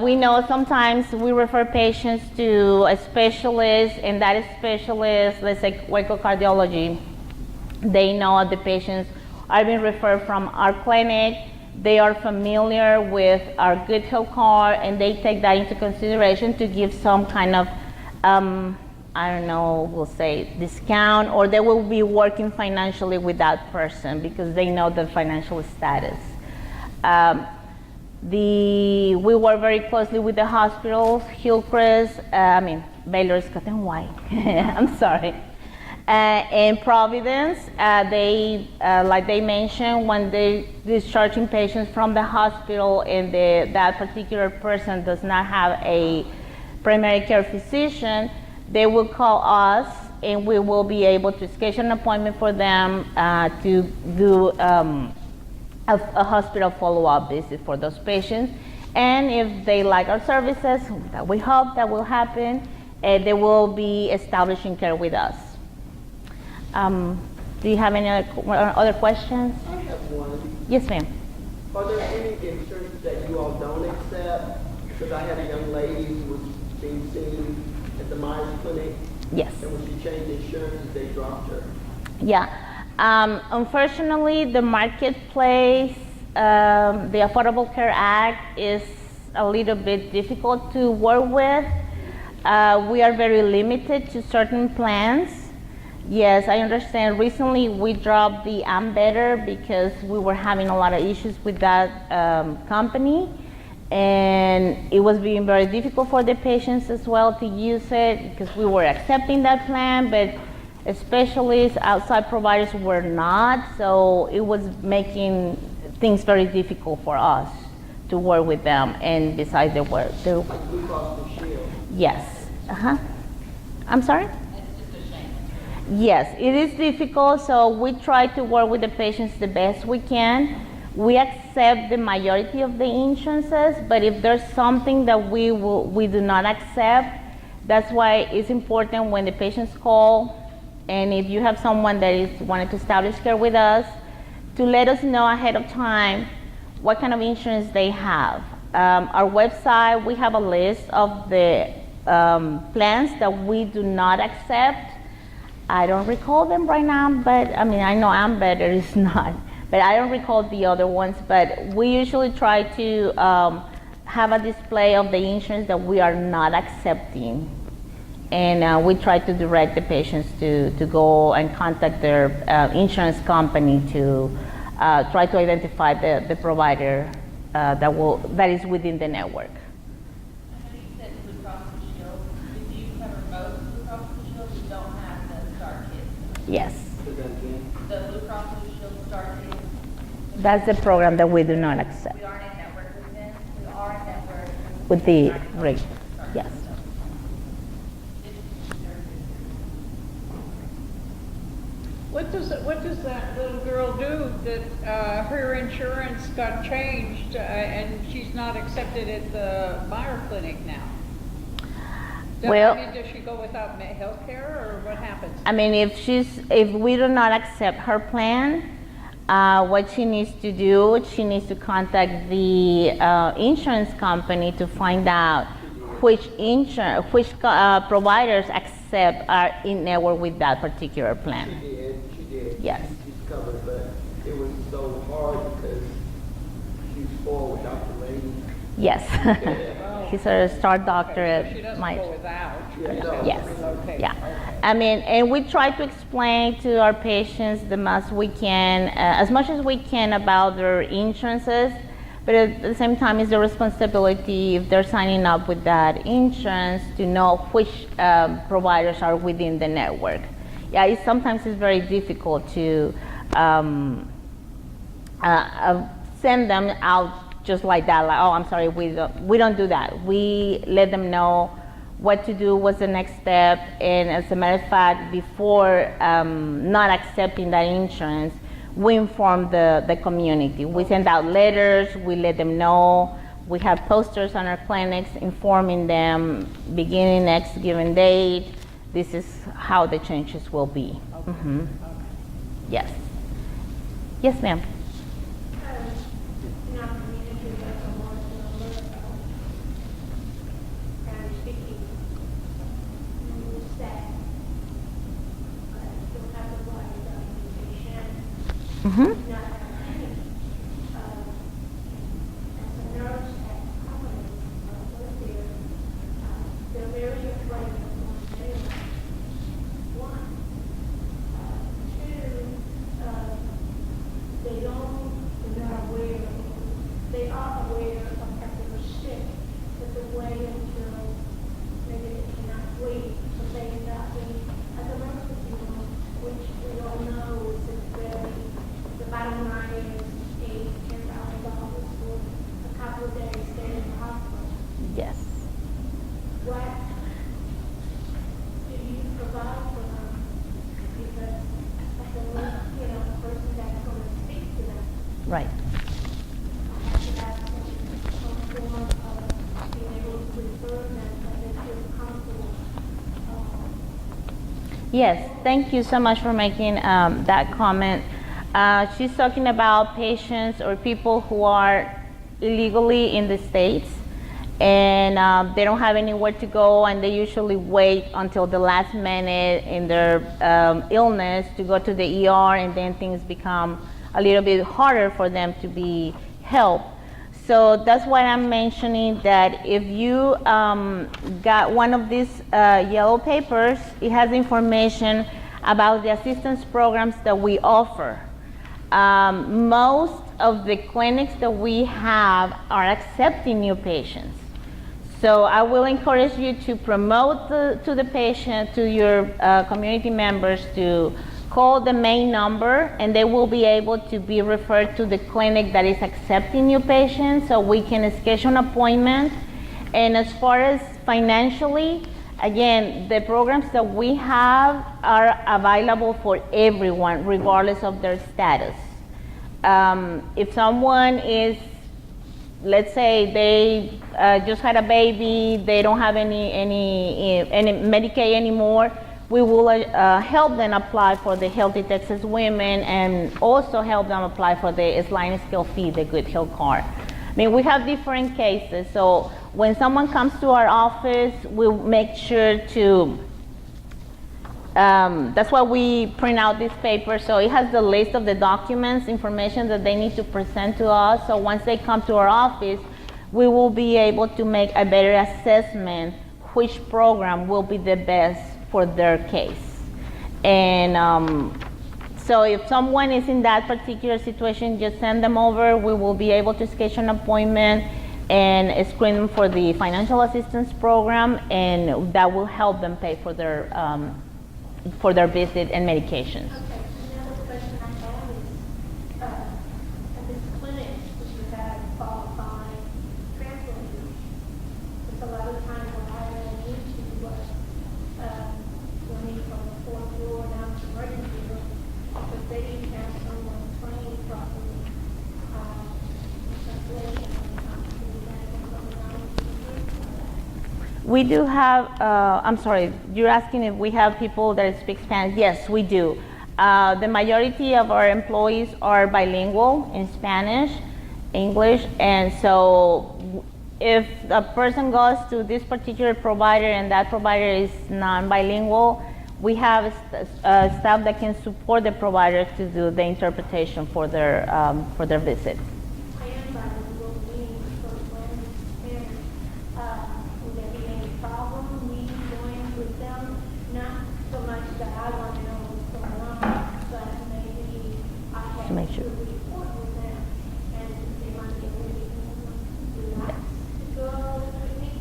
We know sometimes we refer patients to a specialist, and that specialist, let's say echocardiology, they know the patients are being referred from our clinic. They are familiar with our Good Health Card, and they take that into consideration to give some kind of, I don't know, we'll say discount, or they will be working financially with that person because they know the financial status. We work very closely with the hospitals, Hillcrest, Baylor is cut and white, I'm sorry. And Providence, like they mentioned, when they discharging patients from the hospital and that particular person does not have a primary care physician, they will call us and we will be able to schedule an appointment for them to do a hospital follow-up visit for those patients. And if they like our services, that we hope that will happen, they will be establishing care with us. Do you have any other questions? I have one. Yes, ma'am. Are there any insurances that you all don't accept? Because I had a young lady who was being seen at the Myers Clinic. Yes. And when she changed insurance, they dropped her. Yeah. Unfortunately, the marketplace, the Affordable Care Act is a little bit difficult to work with. We are very limited to certain plans. Yes, I understand. Recently, we dropped the I'm Better because we were having a lot of issues with that company, and it was being very difficult for the patients as well to use it because we were accepting that plan, but specialists, outside providers were not, so it was making things very difficult for us to work with them. And besides the work, Blue Cross Blue Shield. yes. I'm sorry? Yes, it is difficult, so we try to work with the patients the best we can. We accept the majority of the insurances, but if there's something that we do not accept, that's why it's important when the patients call, and if you have someone that is wanting to establish care with us, to let us know ahead of time what kind of insurance they have. Our website, we have a list of the plans that we do not accept. I don't recall them right now, but I mean, I know Ambetter is not, but I don't recall the other ones. But we usually try to have a display of the insurance that we are not accepting. And we try to direct the patients to go and contact their insurance company to try to identify the provider that is within the network. Yes. The Blue Cross Blue Shield Start Kit. That's the program that we do not accept. We aren't in network with them. We are in network With the rate, yes. What does that little girl do that her insurance got changed and she's not accepted at the Meyer Clinic now? Well, I mean, does she go without health care, or what happens? I mean, if we do not accept her plan, what she needs to do, she needs to contact the insurance company to find out which providers accept are in network with that particular plan. She did. Yes. She's covered, but it was so hard because she's full with Dr. Lady. Yes. She's a star doctor She at doesn't my. go without. Yes. Okay. Yeah. I mean, and we try to explain to our patients the most we can, as much as we can about their insurances, but at the same time, it's their responsibility if they're signing up with that insurance to know which providers are within the network. Yeah, sometimes it's very difficult to send them out just like that, like, oh, I'm sorry, we don't do that. We let them know what to do, what's the next step, and as a matter of fact, before not accepting that insurance, we inform the community. We send out letters, we let them know. We have posters on our clinics informing them, beginning next given date, this is how the changes will be. Okay. Mm-hmm. Okay. Yes. Yes, ma'am. Mm-hmm. They are aware of having a stick, but the way until maybe they cannot wait, so they end up being at the emergency room, which we all know is very, the bottom line is $10,000 for a couple of days staying in the hospital. Yes. What do you provide for them? Because that's the only, person that's going to speak to them. Right. Yes, thank you so much for making that comment. She's talking about patients or people who are illegally in the States and they don't have anywhere to go, and they usually wait until the last minute in their illness to go to the ER, and then things become a little bit harder for them to be helped. So that's why I'm mentioning that if you got one of these yellow papers, it has information about the assistance programs that we offer. Most of the clinics that we have are accepting new patients. So I will encourage you to promote to the patient, to your community members, to call the main number and they will be able to be referred to the clinic that is accepting new patients so we can schedule an appointment. And as far as financially, again, the programs that we have are available for everyone regardless of their status. If someone is, let's say they just had a baby, they don't have any Medicaid anymore, we will help them apply for the Healthy Texas Women and also help them apply for the sliding scale fee, the Good Health Card. I mean, we have different cases, so when someone comes to our office, we'll make sure to, that's why we print out this paper, so it has the list of the documents, information that they need to present to us, so once they come to our office, we will be able to make a better assessment which program will be the best for their case. And so if someone is in that particular situation, just send them over. We will be able to schedule an appointment and screen them for the financial assistance program, and that will help them pay for their visit and medications. Okay, another question I have is, at this clinic, you have qualified translators. Because a lot of times what I ran into was, going from the fourth floor down to emergency room, because they didn't have someone trained properly, in translation when it comes to medical terminology. We do have, I'm sorry, you're asking if we have people that speak Spanish? Yes, we do. The majority of our employees are bilingual in Spanish, English, and so if a person goes to this particular provider and that provider is non-bilingual, we have staff that can support the provider to do the interpretation for their visit. I am bilingual, meaning first language Spanish. Would there be any problem me going with them? Not so much that I want to know what's going on, but maybe I have To make to sure. report with them, and they might get really relaxed to go with me.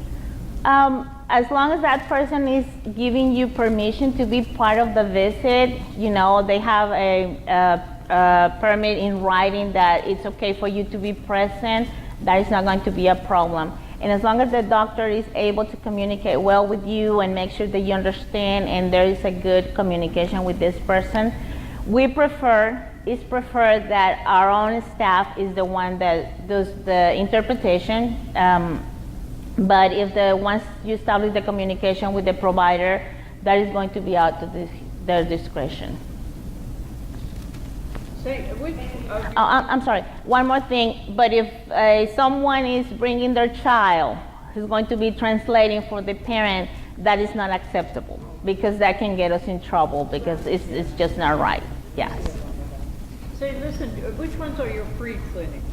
As long as that person is giving you permission to be part of the visit, you know, they have a permit in writing that it's okay for you to be present, that is not going to be a problem. And as long as the doctor is able to communicate well with you and make sure that you understand and there is a good communication with this person, it's preferred that our own staff is the one that does the interpretation. But if once you establish the communication with the provider, that is going to be out to their discretion. I'm sorry, one more thing, but if someone is bringing their child who's going to be translating for the parent, that is not acceptable, because that can get us in trouble, because it's just not right. Yes. Say, listen, which ones are your free clinics?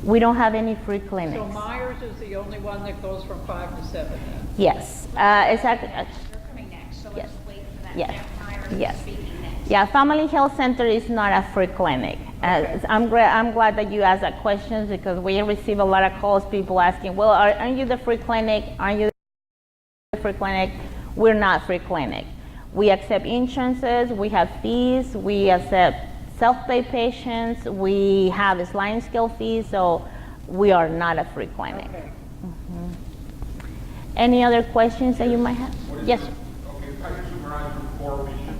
We don't have any free clinics. So Myers is the only one that goes from 5 to 7 then? Yes, exactly. They're coming next, so Yes. let's wait for that. Yes. Jeff Myers is Yes. speaking next. Yeah, Family Health Center is not a free clinic. I'm glad that you asked that question, because we receive a lot of calls, people asking, well, aren't you the free clinic? Aren't you the free clinic? We're not free clinic. We accept insurances, we have fees, we accept self-pay patients, we have a sliding scale fees, so we are not a free clinic. Okay. Any other questions that you might have? Yes, sir. Okay, if I can summarize your core mission.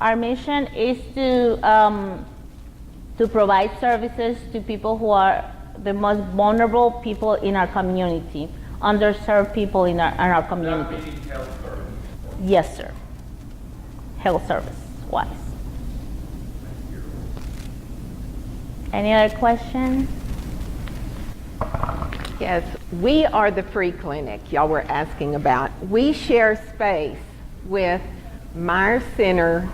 Our mission is to provide services to people who are the most vulnerable people in our community, underserved people in our community. That meaning health service. Yes, sir. Health service wise. Any other questions? Yes, we are the free clinic y'all were asking about. We share space with Myers Center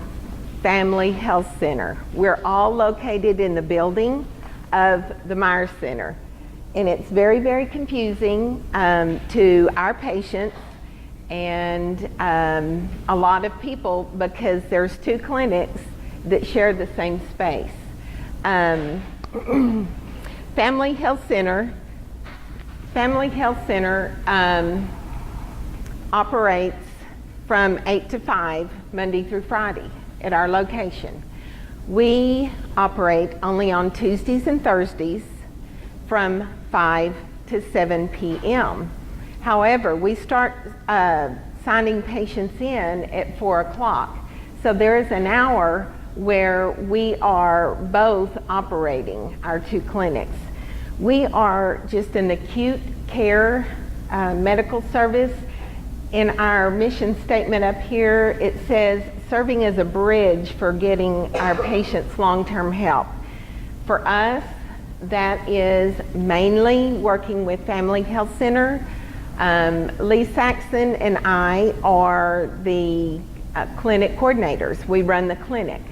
Family Health Center. We're all located in the building of the Myers Center. And it's very, very confusing to our patients and a lot of people, because there's two clinics that share the same space. Family Health Center operates from 8 to 5, Monday through Friday. at our location. We operate only on Tuesdays and Thursdays from 5 to 7 p.m. However, we start signing patients in at 4 o'clock. So there is an hour where we are both operating our two clinics. We are just an acute care medical service. In our mission statement up here, it says, serving as a bridge for getting our patients long-term help. For us, that is mainly working with Family Health Center. Lee Saxon and I are the clinic coordinators. We run the clinic.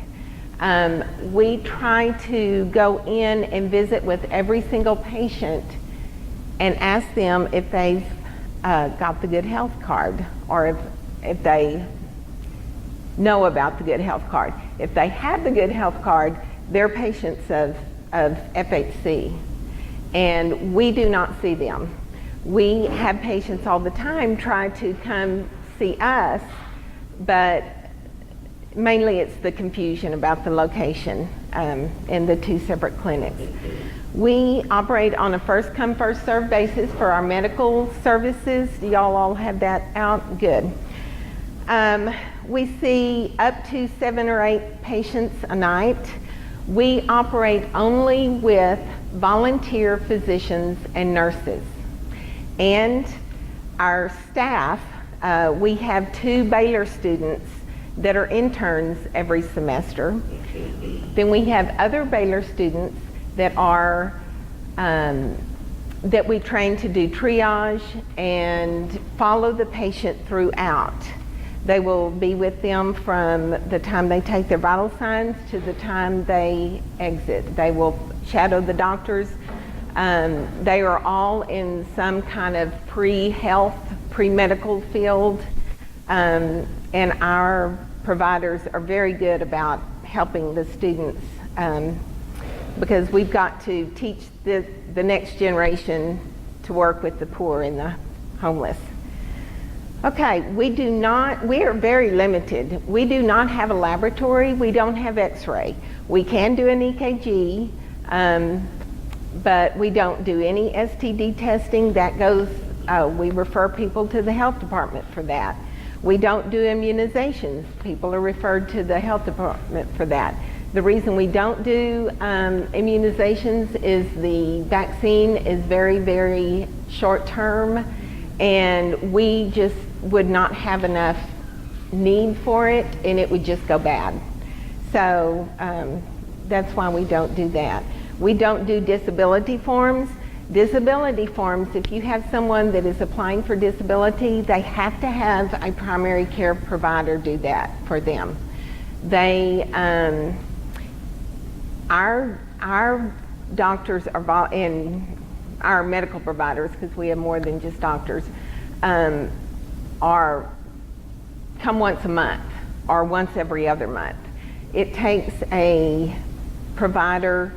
We try to go in and visit with every single patient and ask them if they've got the Good Health Card, or if they know about the Good Health Card. If they have the Good Health Card, they're patients of FHC, and we do not see them. We have patients all the time try to come see us, but mainly it's the confusion about the location in the two separate clinics. We operate on a first come, first served basis for our medical services. Y'all all have that out? Good. We see up to 7 or 8 patients a night. We operate only with volunteer physicians and nurses. And our staff, we have 2 Baylor students that are interns every semester. Then we have other Baylor students that are that we train to do triage and follow the patient throughout. They will be with them from the time they take their vital signs to the time they exit. They will shadow the doctors. They are all in some kind of pre-health, pre-medical field, and our providers are very good about helping the students because we've got to teach the next generation to work with the poor and the homeless. Okay, we are very limited. We do not have a laboratory. We don't have x-ray. We can do an EKG, but we don't do any STD testing. That goes, we refer people to the health department for that. We don't do immunizations. People are referred to the health department for that. The reason we don't do immunizations is the vaccine is very, very short term, and we just would not have enough need for it, and it would just go bad. So that's why we don't do that. We don't do disability forms. Disability forms, if you have someone that is applying for disability, they have to have a primary care provider do that for them. They, our doctors are, and our medical providers, because we have more than just doctors, are come once a month or once every other month. It takes a provider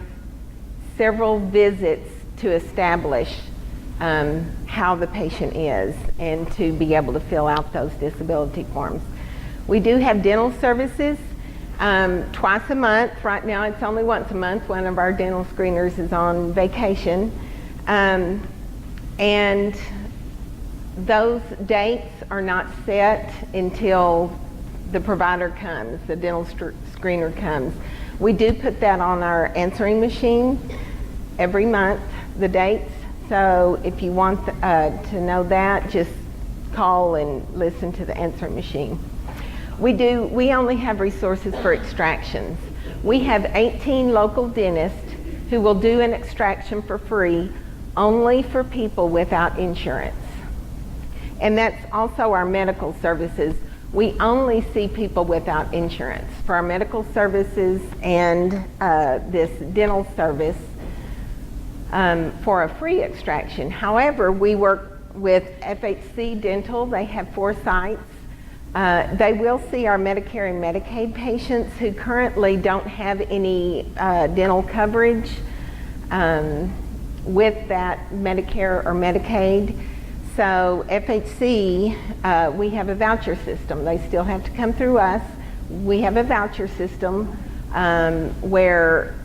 several visits to establish how the patient is and to be able to fill out those disability forms. We do have dental services twice a month. Right now it's only once a month. One of our dental screeners is on vacation. And those dates are not set until the provider comes, the dental screener comes. We do put that on our answering machine every month, the dates. So if you want to know that, just call and listen to the answering machine. We only have resources for extractions. We have 18 local dentists who will do an extraction for free only for people without insurance. And that's also our medical services. We only see people without insurance for our medical services and this dental service for a free extraction. However, we work with FHC Dental. They have 4 sites. They will see our Medicare and Medicaid patients who currently don't have any dental coverage with that Medicare or Medicaid. So FHC, we have a voucher system. They still have to come through us. we have a voucher system where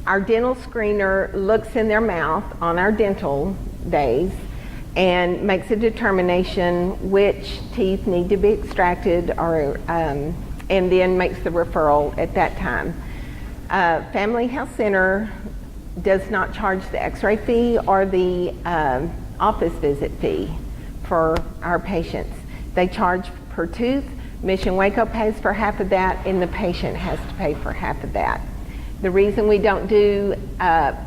our dental screener looks in their mouth on our dental days and makes a determination which teeth need to be extracted, or and then makes the referral at that time. Family Health Center does not charge the x-ray fee or the office visit fee for our patients. They charge per tooth. Mission Waco pays for half of that, and the patient has to pay for half of that. The reason we don't do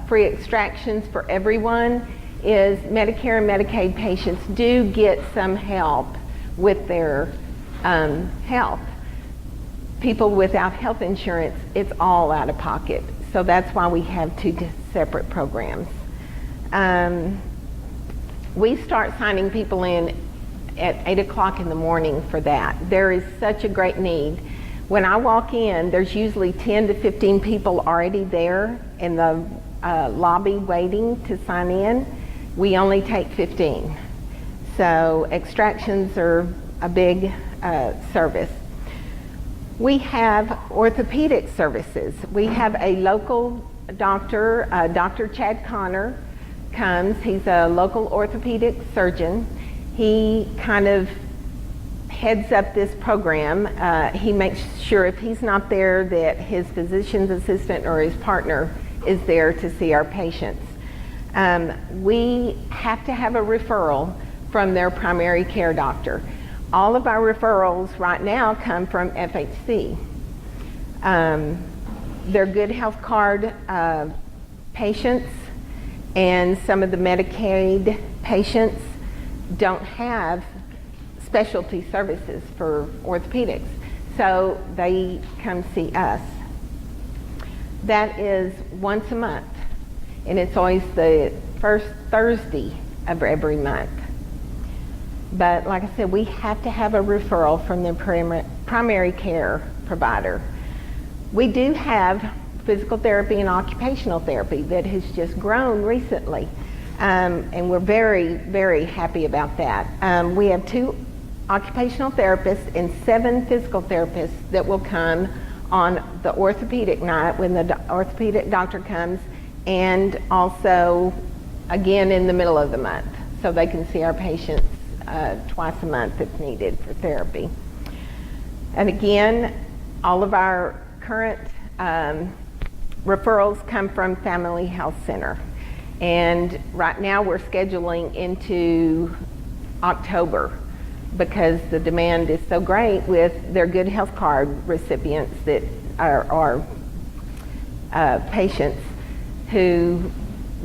free extractions for everyone is Medicare and Medicaid patients do get some help with their health. People without health insurance, it's all out of pocket. So that's why we have two separate programs. We start signing people in at 8 o'clock in the morning for that. There is such a great need. When I walk in, there's usually 10 to 15 people already there in the lobby waiting to sign in. We only take 15. So extractions are a big service. We have orthopedic services. We have a local doctor, Dr. Chad Connor comes. He's a local orthopedic surgeon. He kind of heads up this program. He makes sure if he's not there that his physician's assistant or his partner is there to see our patients. We have to have a referral from their primary care doctor. All of our referrals right now come from FHC. They're good health card patients, and some of the Medicaid patients don't have specialty services for orthopedics, so they come see us. That is once a month, and it's always the first Thursday of every month. But like I said, we have to have a referral from the primary care provider. We do have physical therapy and occupational therapy that has just grown recently, and we're very, very happy about that. We have 2 occupational therapists and 7 physical therapists that will come on the orthopedic night when the orthopedic doctor comes, and also again in the middle of the month, so they can see our patients twice a month if needed for therapy. And again, all of our current referrals come from Family Health Center. And right now we're scheduling into October because the demand is so great with their good health card recipients that are patients who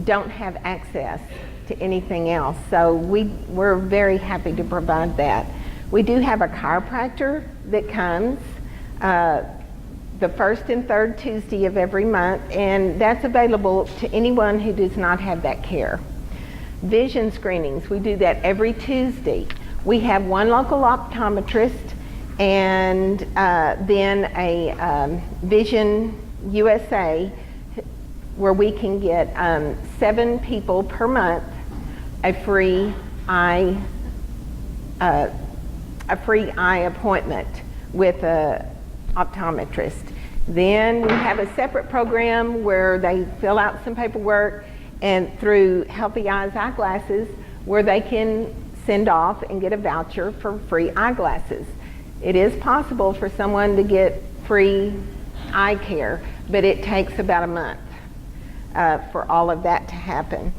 don't have access to anything else. So we're very happy to provide that. We do have a chiropractor that comes the first and third Tuesday of every month, and that's available to anyone who does not have that care. Vision screenings, we do that every Tuesday. We have one local optometrist and then a Vision USA where we can get 7 people per month a free eye appointment with a optometrist. Then we have a separate program where they fill out some paperwork, and through Healthy Eyes Eyeglasses, where they can send off and get a voucher for free eyeglasses. It is possible for someone to get free eye care, but it takes about a month for all of that to happen.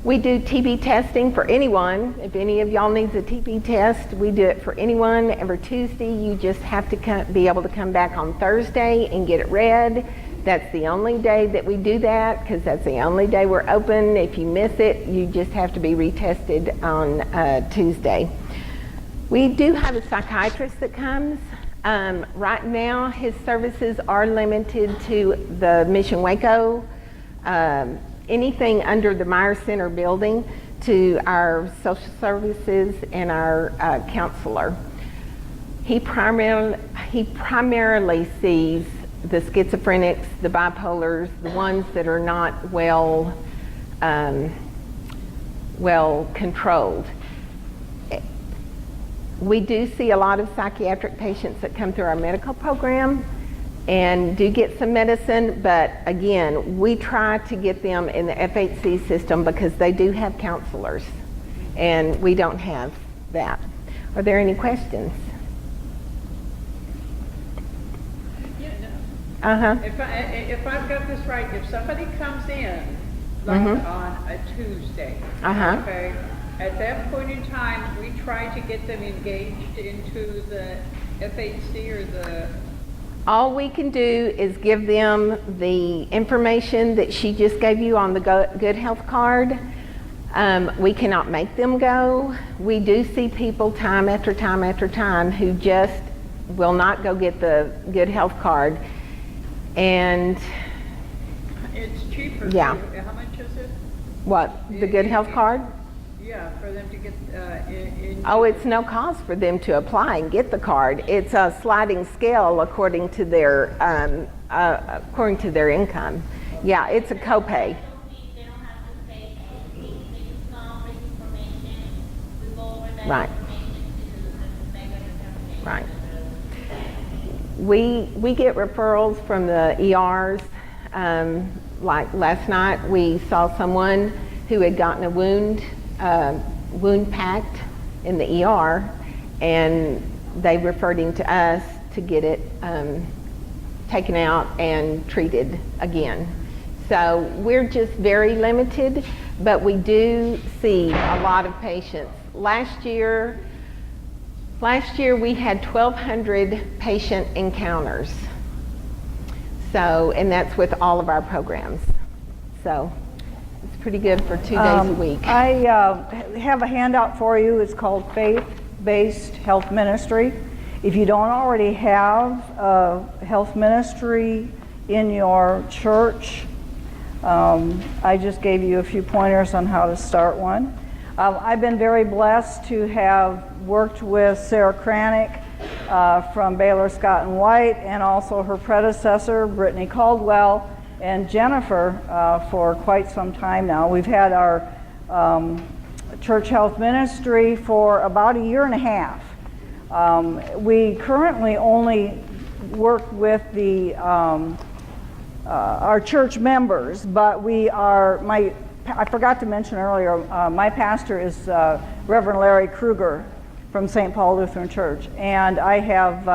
We do TB testing for anyone. If any of y'all needs a TB test, we do it for anyone every Tuesday. You just have to be able to come back on Thursday and get it read. That's the only day that we do that, because that's the only day we're open. If you miss it, you just have to be retested on Tuesday. We do have a psychiatrist that comes. Right now, his services are limited to the Mission Waco, anything under the Meyer Center building, to our social services and our counselor. He primarily sees the schizophrenics, the bipolars, the ones that are not well controlled. We do see a lot of psychiatric patients that come through our medical program and do get some medicine, but again, we try to get them in the FHC system because they do have counselors, and we don't have that. Are there any questions? If I've got this right, if somebody comes in, like on a Tuesday, okay, at that point in time, we try to get them engaged into the FHC or the... All we can do is give them the information that she just gave you on the Good Health card. We cannot make them go. We do see people time after time after time who just will not go get the Good Health card. And it's cheaper. Yeah. How much is it? What, the Good Health card? Yeah, for them to get in. Oh, it's no cost for them to apply and get the card. It's a sliding scale according to their income. Yeah, it's a copay. Right. Right. We get referrals from the ERs. Like last night, we saw someone who had gotten a wound packed in the ER, and they referred him to us to get it taken out and treated again. So we're just very limited, but we do see a lot of patients. Last year we had 1,200 patient encounters. So, and that's with all of our programs. So it's pretty good for 2 days a week. I have a handout for you. It's called Faith-Based Health Ministry. If you don't already have a health ministry in your church, I just gave you a few pointers on how to start one. I've been very blessed to have worked with Sarah Kranick from Baylor, Scott & White, and also her predecessor, Brittany Caldwell, and Jennifer for quite some time now. We've had our church health ministry for about 1.5 years. We currently only work with the our church members, but we are, I forgot to mention earlier, my pastor is Reverend Larry Kruger from St. Paul Lutheran Church, and I have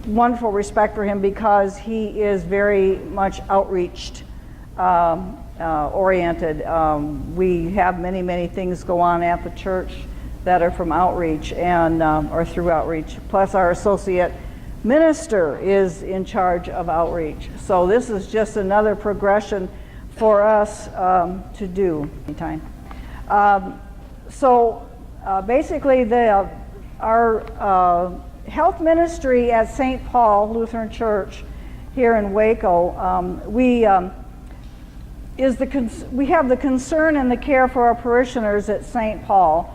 wonderful respect for him because he is very much outreach oriented. We have many things go on at the church that are from outreach and or through outreach. Plus our associate minister is in charge of outreach. So this is just another progression for us to do anytime. Basically our health ministry at St. Paul Lutheran Church here in Waco, we have the concern and the care for our parishioners at St. Paul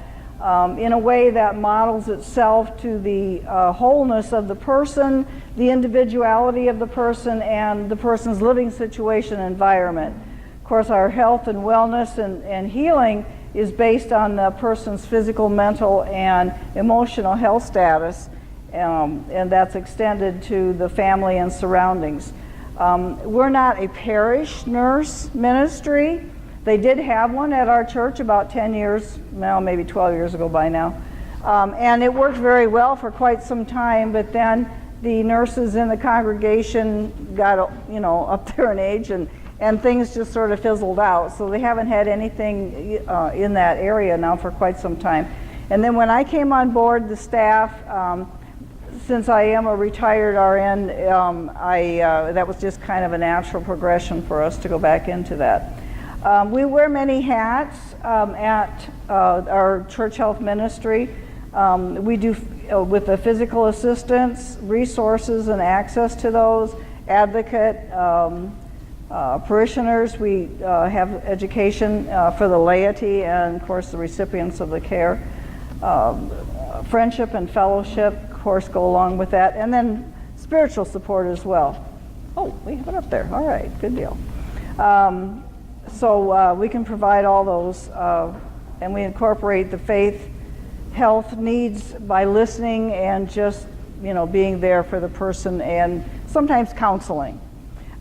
in a way that models itself to the wholeness of the person, the individuality of the person, and the person's living situation and environment. Of course, our health and wellness and healing is based on the person's physical, mental, and emotional health status, and that's extended to the family and surroundings. We're not a parish nurse ministry. They did have one at our church about 10 years, well, maybe 12 years ago by now. And it worked very well for quite some time, but then the nurses in the congregation got, up there in age, and things just sort of fizzled out. So they haven't had anything in that area now for quite some time. And then when I came on board, the staff, since I am a retired RN, that was just kind of a natural progression for us to go back into that. We wear many hats at our church health ministry. We do with the physical assistance, resources and access to those, advocate, parishioners. We have education for the laity and, of course, the recipients of the care. Friendship and fellowship, of course, go along with that. And then spiritual support as well. Oh, we have it up there. All right, good deal. So we can provide all those, and we incorporate the faith health needs by listening and just, being there for the person, and sometimes counseling.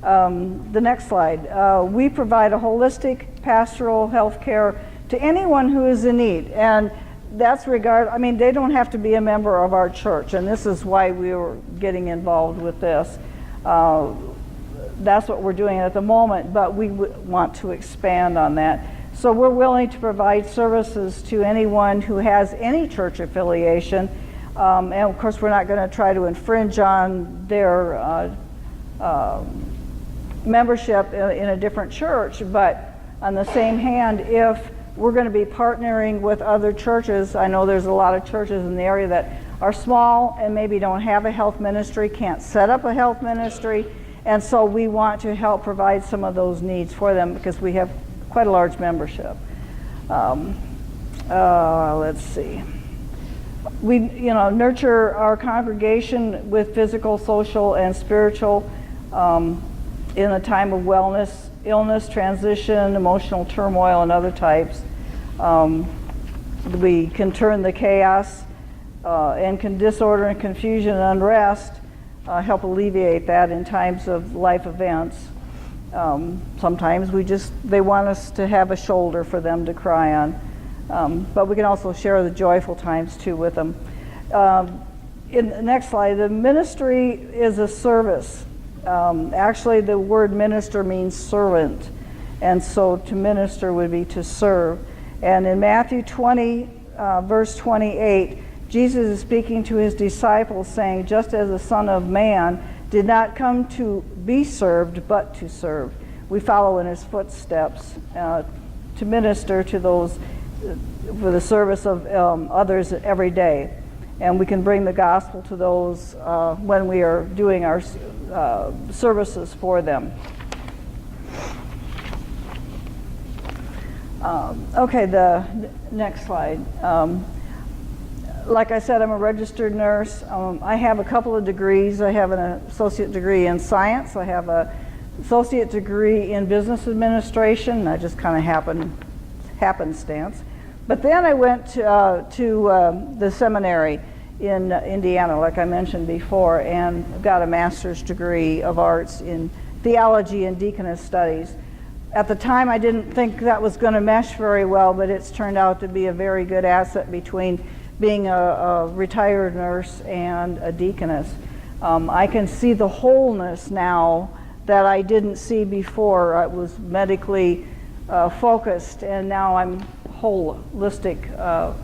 The next slide. We provide a holistic pastoral health care to anyone who is in need. And that's they don't have to be a member of our church, and this is why we were getting involved with this. That's what we're doing at the moment, but we want to expand on that. So we're willing to provide services to anyone who has any church affiliation, and of course we're not going to try to infringe on their membership in a different church, but on the same hand, if we're going to be partnering with other churches, I know there's a lot of churches in the area that are small and maybe don't have a health ministry, can't set up a health ministry, and so we want to help provide some of those needs for them because we have quite a large membership. Let's see. We, nurture our congregation with physical, social, and spiritual in a time of wellness, illness, transition, emotional turmoil, and other types. We can turn the chaos and can disorder and confusion and unrest, help alleviate that in times of life events. Sometimes they want us to have a shoulder for them to cry on. But we can also share the joyful times too with them. In the next slide, the ministry is a service. Actually, the word minister means servant, and so to minister would be to serve. And in Matthew 20, verse 28, Jesus is speaking to his disciples saying, just as the Son of Man did not come to be served, but to serve. We follow in his footsteps to minister to those for the service of others every day. And we can bring the gospel to those when we are doing our services for them. Okay, the next slide. Like I said, I'm a registered nurse. I have a couple of degrees. I have an associate degree in science. I have an associate degree in business administration. That just kind of happenstance. But then I went to the seminary in Indiana, like I mentioned before, and got a master's degree of arts in theology and deaconess studies. At the time, I didn't think that was going to mesh very well, but it's turned out to be a very good asset between being a retired nurse and a deaconess. I can see the wholeness now that I didn't see before. I was medically focused, and now I'm holistic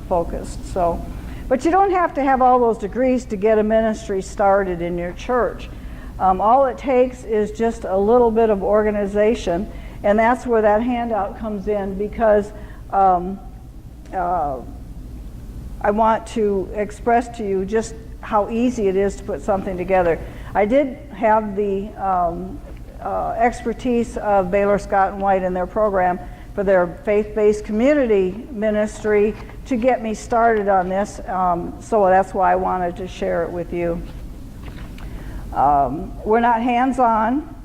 focused. So, but you don't have to have all those degrees to get a ministry started in your church. All it takes is just a little bit of organization, and that's where that handout comes in, because I want to express to you just how easy it is to put something together. I did have the expertise of Baylor, Scott and White in their program for their faith-based community ministry to get me started on this, so that's why I wanted to share it with you. We're not hands-on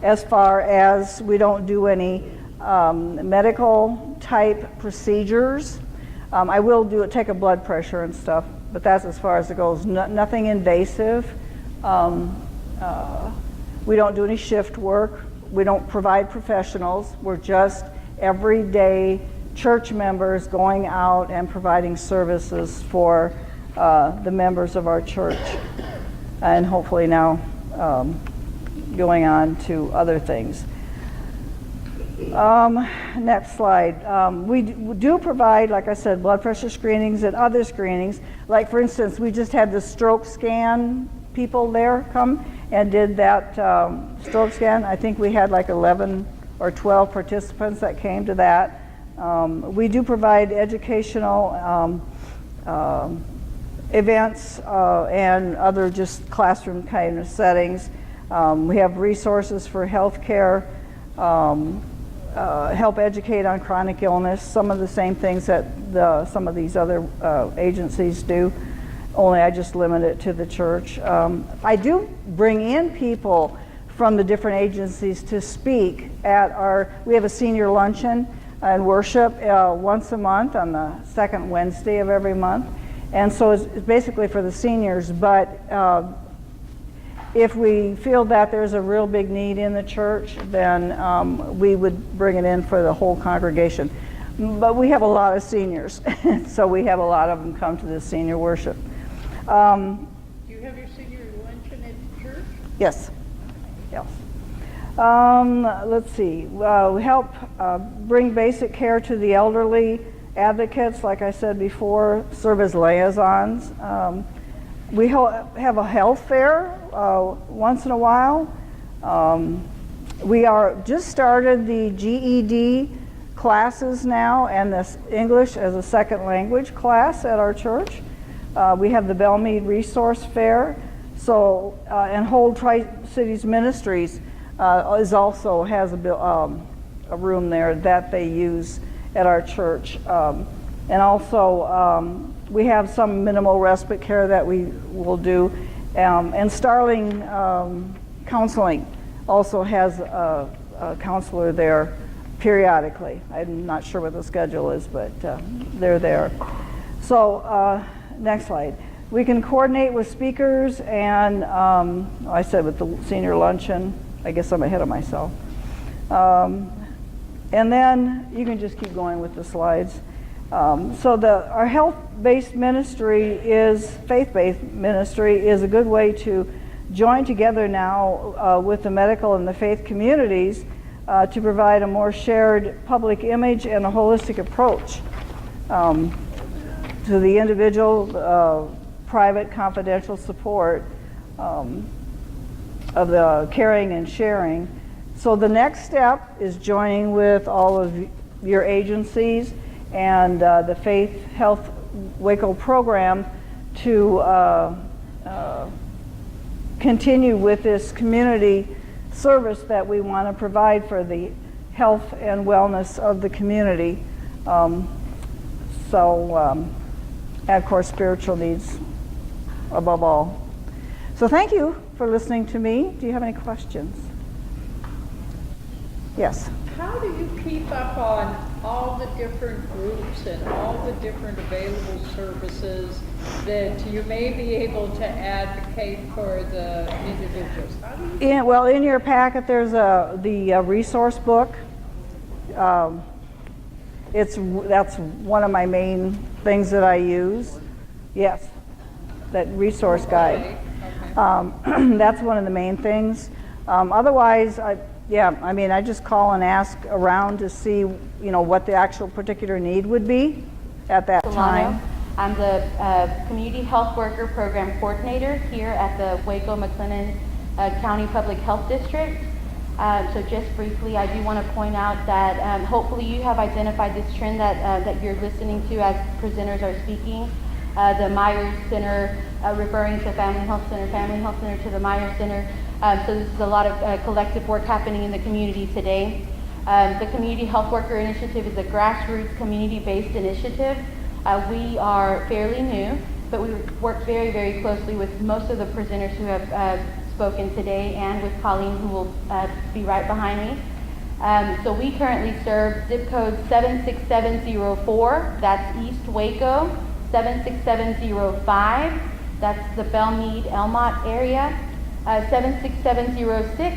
as far as we don't do any medical type procedures. I will take a blood pressure and stuff, but that's as far as it goes. Nothing invasive. We don't do any shift work. We don't provide professionals. We're just everyday church members going out and providing services for the members of our church, and hopefully now going on to other things. Next slide. We do provide, like I said, blood pressure screenings and other screenings. Like, for instance, we just had the stroke scan people there come and did that stroke scan. I think we had like 11 or 12 participants that came to that. We do provide educational events and other just classroom kind of settings. We have resources for healthcare. Help educate on chronic illness, some of the same things that some of these other agencies do, only I just limit it to the church. I do bring in people from the different agencies to speak at we have a senior luncheon and worship once a month on the second Wednesday of every month. And so it's basically for the seniors, but if we feel that there's a real big need in the church, then we would bring it in for the whole congregation. But we have a lot of seniors, so we have a lot of them come to this senior worship. Do you have your senior luncheon at the church? Yes. Yes. Let's see. We help bring basic care to the elderly. Advocates, like I said before, serve as liaisons. We have a health fair once in a while. We are just started the GED classes now and this English as a second language class at our church. We have the Belmead Resource Fair. So, and Whole Tri-Cities Ministries has a room there that they use at our church. And also, we have some minimal respite care that we will do. And Starling Counseling also has a counselor there periodically. I'm not sure what the schedule is, but they're there. So, next slide. We can coordinate with speakers and, I said with the senior luncheon. I guess I'm ahead of myself. And then you can just keep going with the slides. So our health-based ministry faith-based ministry is a good way to join together now with the medical and the faith communities to provide a more shared public image and a holistic approach to the individual, private, confidential support of the caring and sharing. So the next step is joining with all of your agencies and the Faith Health Waco program to continue with this community service that we want to provide for the health and wellness of the community. And of course, spiritual needs above all. So thank you for listening to me. Do you have any questions? Yes. How do you keep up on all the different groups and all the different available services that you may be able to advocate for the individuals? How do you Well, in your packet, there's the resource book. That's one of my main things that I use. Yes, that resource guide. Okay. That's one of the main things. Otherwise, I just call and ask around to see, what the actual particular need would be at that time. I'm the Community Health Worker Program Coordinator here at the Waco-McLennan County Public Health District. So just briefly, I do want to point out that hopefully you have identified this trend that you're listening to as presenters are speaking. The Myers Center referring to Family Health Center to the Myers Center. So this is a lot of collective work happening in the community today. The Community Health Worker Initiative is a grassroots community-based initiative. We are fairly new, but we work very, very closely with most of the presenters who have spoken today and with Colleen, who will be right behind me. So we currently serve zip code 76704, that's East Waco, 76705, that's the Belmead-Elmont area, 76706,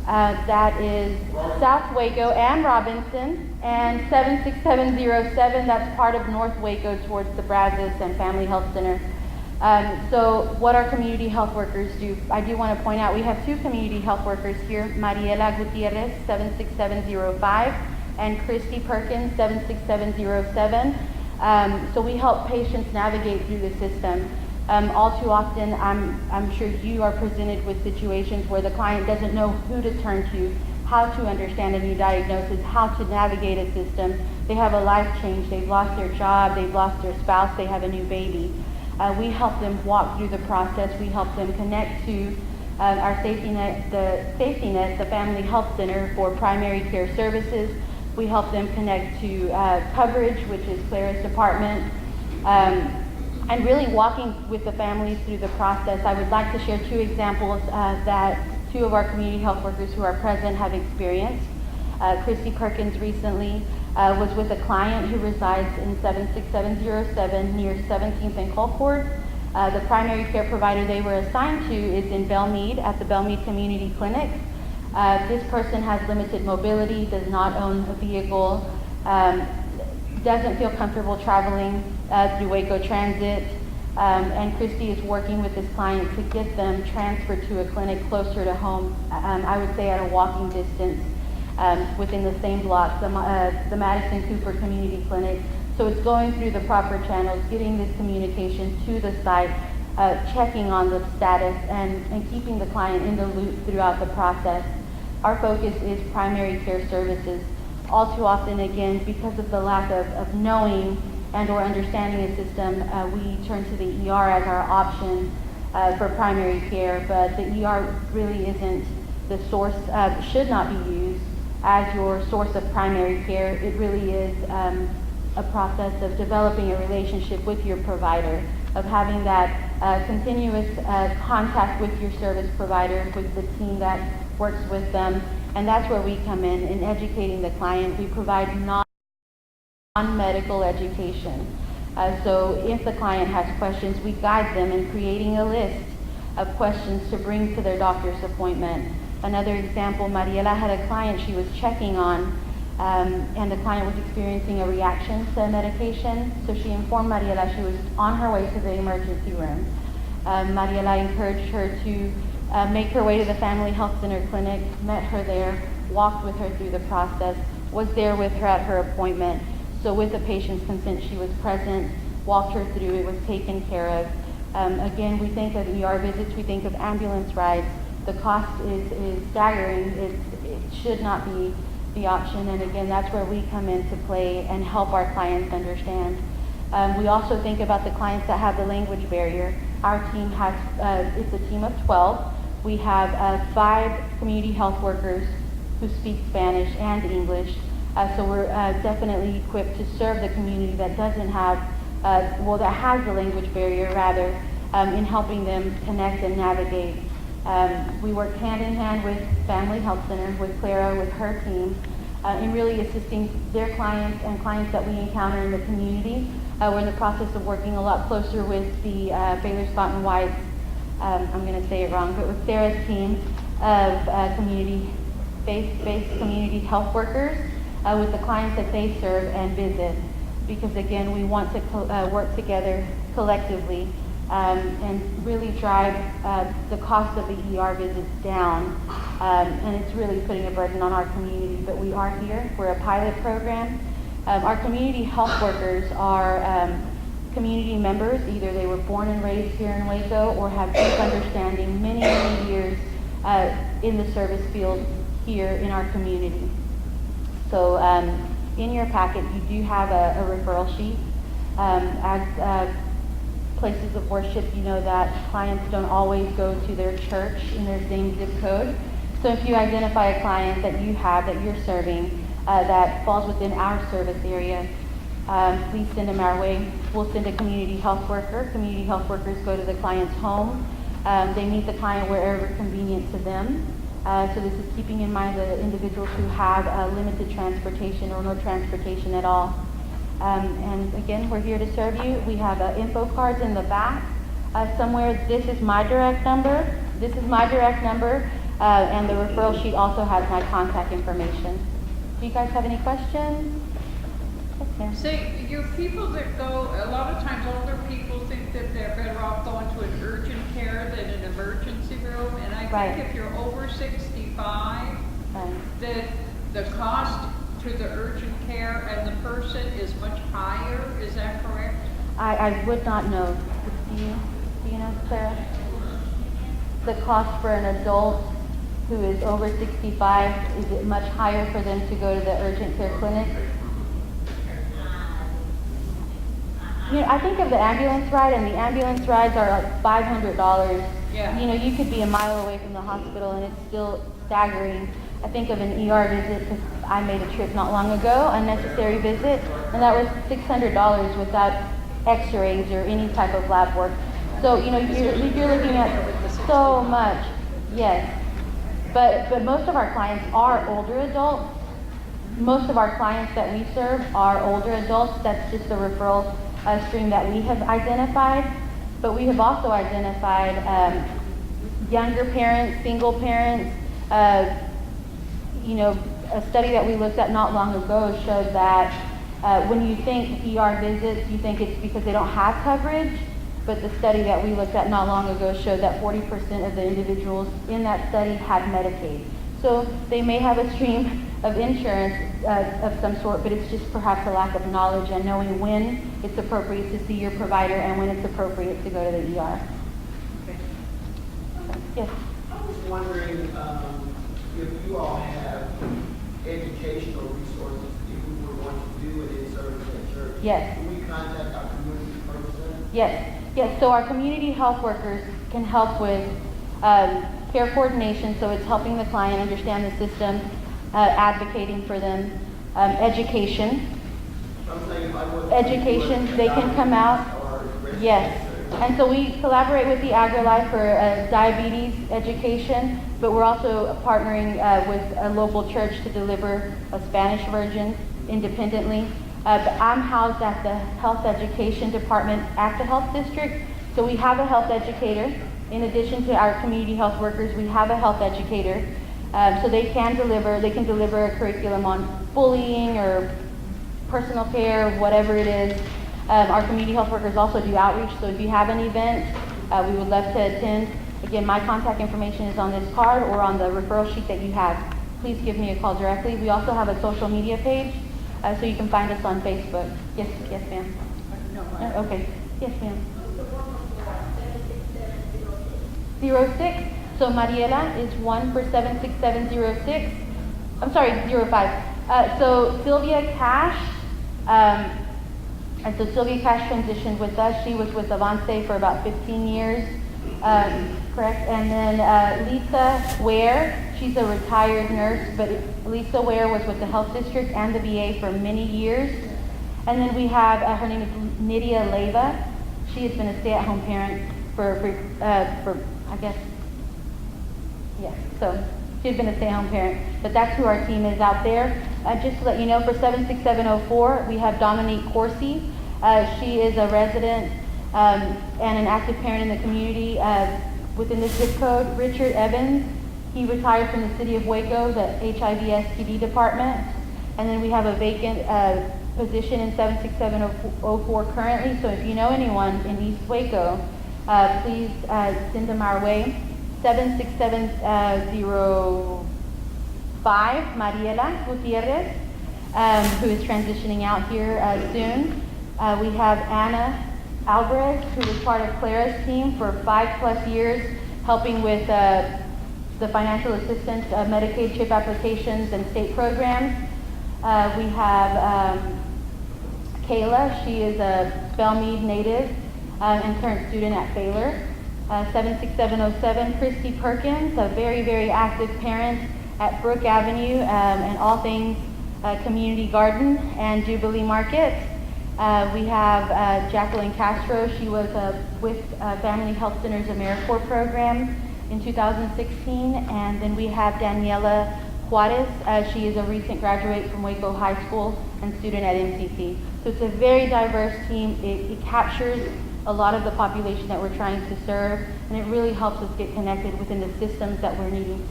that is South Waco and Robinson, and 76707, that's part of North Waco towards the Brazos and Family Health Center. So what our community health workers do, I do want to point out we have two community health workers here, Mariela Gutierrez, 76705, and Christy Perkins, 76707. So we help patients navigate through the system. All too often, I'm sure you are presented with situations where the client doesn't know who to turn to, how to understand a new diagnosis, how to navigate a system. They have a life change, they've lost their job, they've lost their spouse, they have a new baby. We help them walk through the process. We help them connect to our safety net, the Family Health Center for primary care services. We help them connect to coverage, which is Clara's department, and really walking with the families through the process. I would like to share two examples that two of our community health workers who are present have experienced. Christy Perkins recently was with a client who resides in 76707 near 17th and Colcord. The primary care provider they were assigned to is in Belmead at the Belmead Community Clinic. This person has limited mobility, does not own a vehicle, doesn't feel comfortable traveling through Waco Transit, and Christy is working with this client to get them transferred to a clinic closer to home, I would say at a walking distance within the same block, the Madison Cooper Community Clinic. So it's going through the proper channels, getting this communication to the site, checking on the status, and keeping the client in the loop throughout the process. Our focus is primary care services. All too often, again, because of the lack of knowing and or understanding the system, we turn to the ER as our option for primary care, but the ER really isn't the source, should not be used as your source of primary care. It really is a process of developing a relationship with your provider, of having that continuous contact with your service provider, with the team that works with them, and that's where we come in educating the client. We provide non-medical education. So if the client has questions, we guide them in creating a list of questions to bring to their doctor's appointment. Another example, Mariela had a client she was checking on, and the client was experiencing a reaction to medication, so she informed Mariela she was on her way to the emergency room. Mariela encouraged her to make her way to the Family Health Center clinic, met her there, walked with her through the process, was there with her at her appointment. So with the patient's consent, she was present, walked her through, it was taken care of. Again, we think of ER visits, we think of ambulance rides. The cost is staggering. It should not be the option, and again, that's where we come into play and help our clients understand. We also think about the clients that have the language barrier. Our team has, it's a team of 12. We have 5 community health workers who speak Spanish and English. So we're definitely equipped to serve the community that doesn't have, that has the language barrier rather, in helping them connect and navigate. We work hand in hand with Family Health Center, with Clara, with her team, in really assisting their clients and clients that we encounter in the community. We're in the process of working a lot closer with the Baylor Scott and White, I'm going to say it wrong, but with Sarah's team of community-based community health workers, with the clients that they serve and visit, because again, we want to work together collectively and really drive the cost of the ER visits down, and it's really putting a burden on our community, but we are here. We're a pilot program. Our community health workers are community members. Either they were born and raised here in Waco or have deep understanding, many, many years in the service field here in our community. So in your packet, you do have a referral sheet. As places of worship, you know that clients don't always go to their church in their same zip code. So if you identify a client that you have, that you're serving, that falls within our service area, please send them our way. We'll send a community health worker. Community health workers go to the client's home. They meet the client wherever convenient to them. So this is keeping in mind the individuals who have limited transportation or no transportation at all. And again, we're here to serve you. We have info cards in the back. Somewhere, this is my direct number. This is my direct number. And the referral sheet also has my contact information. Do you guys have any questions? Yes, ma'am. See, your people that go, a lot of times older people think that they're better off going to an urgent care than an emergency room. And I think if you're over 65, that the cost to the urgent care and the person is much higher. Is that correct? I would not know. Do you know, Clara? The cost for an adult who is over 65, is it much higher for them to go to the urgent care clinic? You know, I think of the ambulance ride, and the ambulance rides are like $500. Yeah. You know, you could be a mile away from the hospital and it's still staggering. I think of an ER visit, because I made a trip not long ago, unnecessary visit, and that was $600 without x-rays or any type of lab work. So, you know, you're looking at so much, yes. But most of our clients are older adults, most of our clients that we serve are older adults. That's just the referral stream that we have identified. But we have also identified younger parents, single parents. You know, a study that we looked at not long ago showed that when you think ER visits, you think it's because they don't have coverage. But the study that we looked at not long ago showed that 40% of the individuals in that study had Medicaid. So they may have a stream of insurance of some sort, but it's just perhaps a lack of knowledge and knowing when it's appropriate to see your provider and when it's appropriate to go to the ER. Yes? I was wondering if you all have educational resources if we were going to do it in service at church. Yes. Can we contact our community person? Yes. Yes, so our community health workers can help with care coordination, so it's helping the client understand the system, advocating for them, education. Education, they can come out. Yes. And so we collaborate with the AgriLife for diabetes education, but we're also partnering with a local church to deliver a Spanish version independently. But I'm housed at the health education department at the health district. So we have a health educator. In addition to our community health workers, we have a health educator. So they can deliver a curriculum on bullying or personal care, whatever it is. Our community health workers also do outreach. So if you have an event, we would love to attend. Again, my contact information is on this card or on the referral sheet that you have. Please give me a call directly. We also have a social media page. So you can find us on Facebook. Yes, ma'am. No, okay. Yes, ma'am. 06. So Mariela is 1 for 76706. I'm sorry, 05. So Sylvia Cash, and so Sylvia Cash transitioned with us. She was with Avance for about 15 years, correct? And then Lisa Ware, she's a retired nurse, but Lisa Ware was with the health district and the VA for many years. And then we have, her name is Nydia Leva. She has been a stay-at-home parent for I guess, yeah, so she's been a stay-at-home parent. But that's who our team is out there. Just to let you know, for 76704, we have Dominique Corsi. She is a resident and an active parent in the community within the zip code. Richard Evans, he retired from the city of Waco, the HIV STD department. And then we have a vacant position in 76704 currently. So if you know anyone in East Waco, please send them our way. 76705, Mariela Gutierrez, who is transitioning out here soon. We have Anna Alvarez, who was part of Clara's team for 5+ years, helping with the financial assistance, Medicaid CHIP applications, and state programs. We have Kayla. She is a Belmead native and current student at Baylor. 76707, Christy Perkins, a very, very active parent at Brook Avenue and all things Community Garden and Jubilee Market. We have Jacqueline Castro. She was with Family Health Center's AmeriCorps program in 2016. And then we have Daniela Juarez. She is a recent graduate from Waco High School and student at MCC. So it's a very diverse team. It captures a lot of the population that we're trying to serve, and it really helps us get connected within the systems that we're needing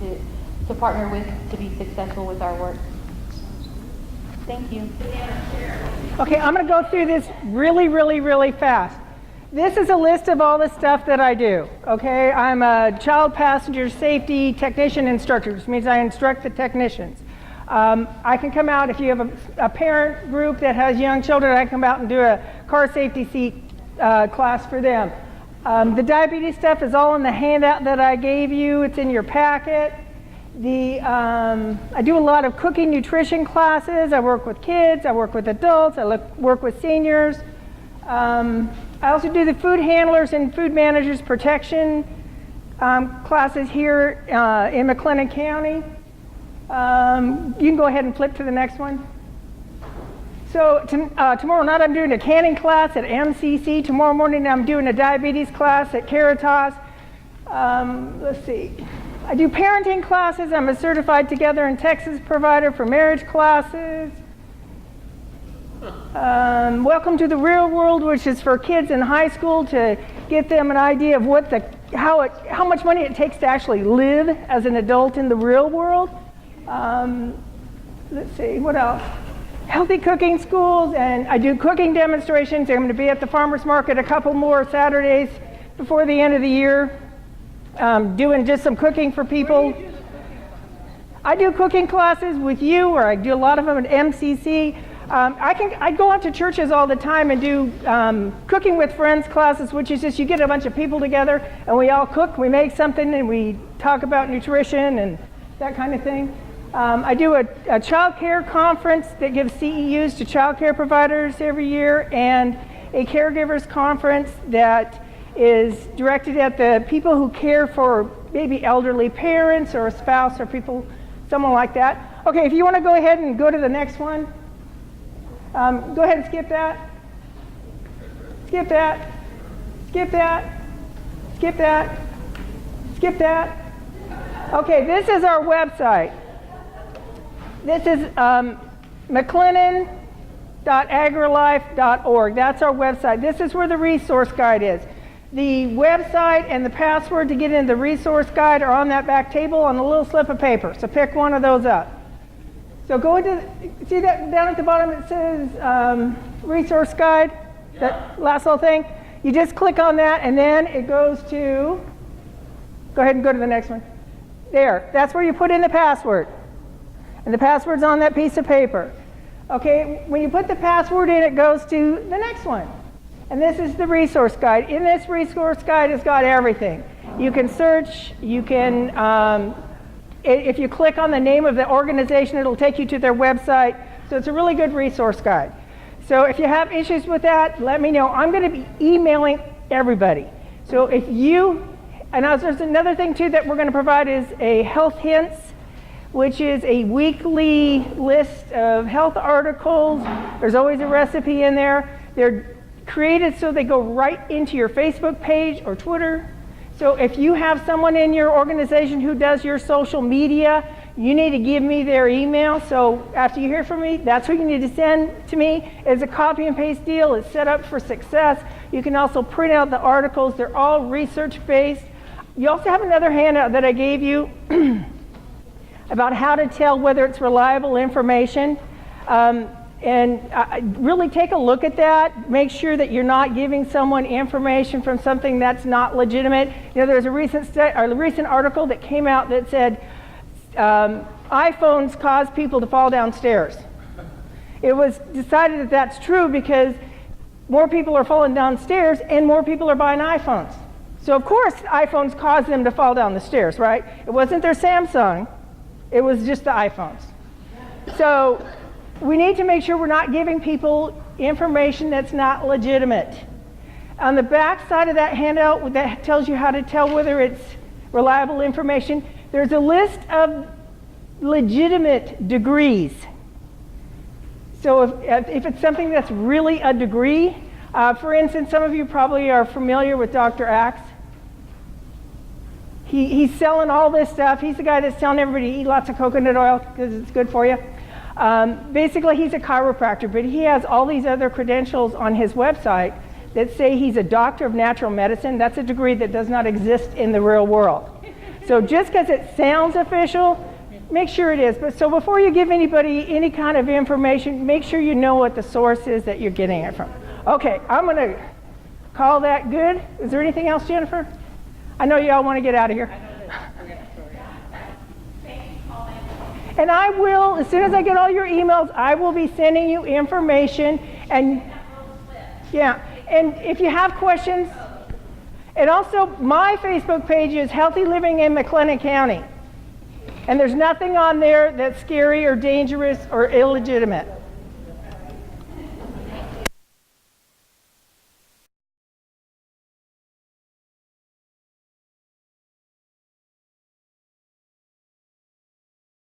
to partner with to be successful with our work. Thank you. Okay, I'm going to go through this really fast. This is a list of all the stuff that I do, okay? I'm a child passenger safety technician instructor, which means I instruct the technicians. I can come out, if you have a parent group that has young children, I can come out and do a car safety seat class for them. The diabetes stuff is all in the handout that I gave you. It's in your packet. I do a lot of cooking nutrition classes. I work with kids. I work with adults. I work with seniors. I also do the food handlers and food managers protection classes here in McLennan County. You can go ahead and flip to the next one. So tomorrow night I'm doing a canning class at MCC. Tomorrow morning I'm doing a diabetes class at Caritas. Let's see. I do parenting classes. I'm a certified Together in Texas provider for marriage classes. Welcome to the Real World, which is for kids in high school to get them an idea of how much money it takes to actually live as an adult in the real world. Let's see, what else? Healthy cooking schools, and I do cooking demonstrations. I'm going to be at the farmers market a couple more Saturdays before the end of the year, doing just some cooking for people. I do cooking classes with you, or I do a lot of them at MCC. I go out to churches all the time and do cooking with friends classes, which is just you get a bunch of people together and we all cook, we make something, and we talk about nutrition and that kind of thing. I do a child care conference that gives CEUs to child care providers every year, and a caregivers conference that is directed at the people who care for maybe elderly parents or a spouse or people, someone like that. Okay, if you want to go ahead and go to the next one. Go ahead and skip that. Skip that. Skip that. Skip that. Skip that. Okay, this is our website. This is mclennan.agrilife.org. That's our website. This is where the resource guide is. The website and the password to get into the resource guide are on that back table on a little slip of paper. So pick one of those up. So go into, see that down at the bottom it says resource guide, that last little thing? You just click on that and then it goes to, go ahead and go to the next one. There, that's where you put in the password. And the password's on that piece of paper. Okay, when you put the password in, it goes to the next one. And this is the resource guide. In this resource guide, it's got everything. You can search, you can, if you click on the name of the organization, it'll take you to their website. So it's a really good resource guide. So if you have issues with that, let me know. I'm going to be emailing everybody. So if you, and there's another thing too that we're going to provide is a health hints, which is a weekly list of health articles. There's always a recipe in there. They're created so they go right into your Facebook page or Twitter. So if you have someone in your organization who does your social media, you need to give me their email. So after you hear from me, that's who you need to send to me. It's a copy and paste deal. It's set up for success. You can also print out the articles. They're all research based. You also have another handout that I gave you about how to tell whether it's reliable information. Really take a look at that. Make sure that you're not giving someone information from something that's not legitimate. You know, there's a recent article that came out that said iPhones cause people to fall downstairs. It was decided that that's true because more people are falling downstairs and more people are buying iPhones. So of course iPhones cause them to fall down the stairs, right? It wasn't their Samsung, it was just the iPhones. So we need to make sure we're not giving people information that's not legitimate. On the back side of that handout that tells you how to tell whether it's reliable information, there's a list of legitimate degrees. So if it's something that's really a degree, for instance, some of you probably are familiar with Dr. Axe. He's selling all this stuff. He's the guy that's telling everybody to eat lots of coconut oil because it's good for you. Basically, he's a chiropractor, but he has all these other credentials on his website that say he's a doctor of natural medicine. That's a degree that does not exist in the real world. So just because it sounds official, make sure it is. But so before you give anybody any kind of information, make sure you know what the source is that you're getting it from. Okay, I'm going to call that good. Is there anything else, Jennifer? I know you all want to get out of here. And I will, as soon as I get all your emails, I will be sending you information. And yeah, and if you have questions, and also my Facebook page is Healthy Living in McLennan County. And there's nothing on there that's scary or dangerous or illegitimate.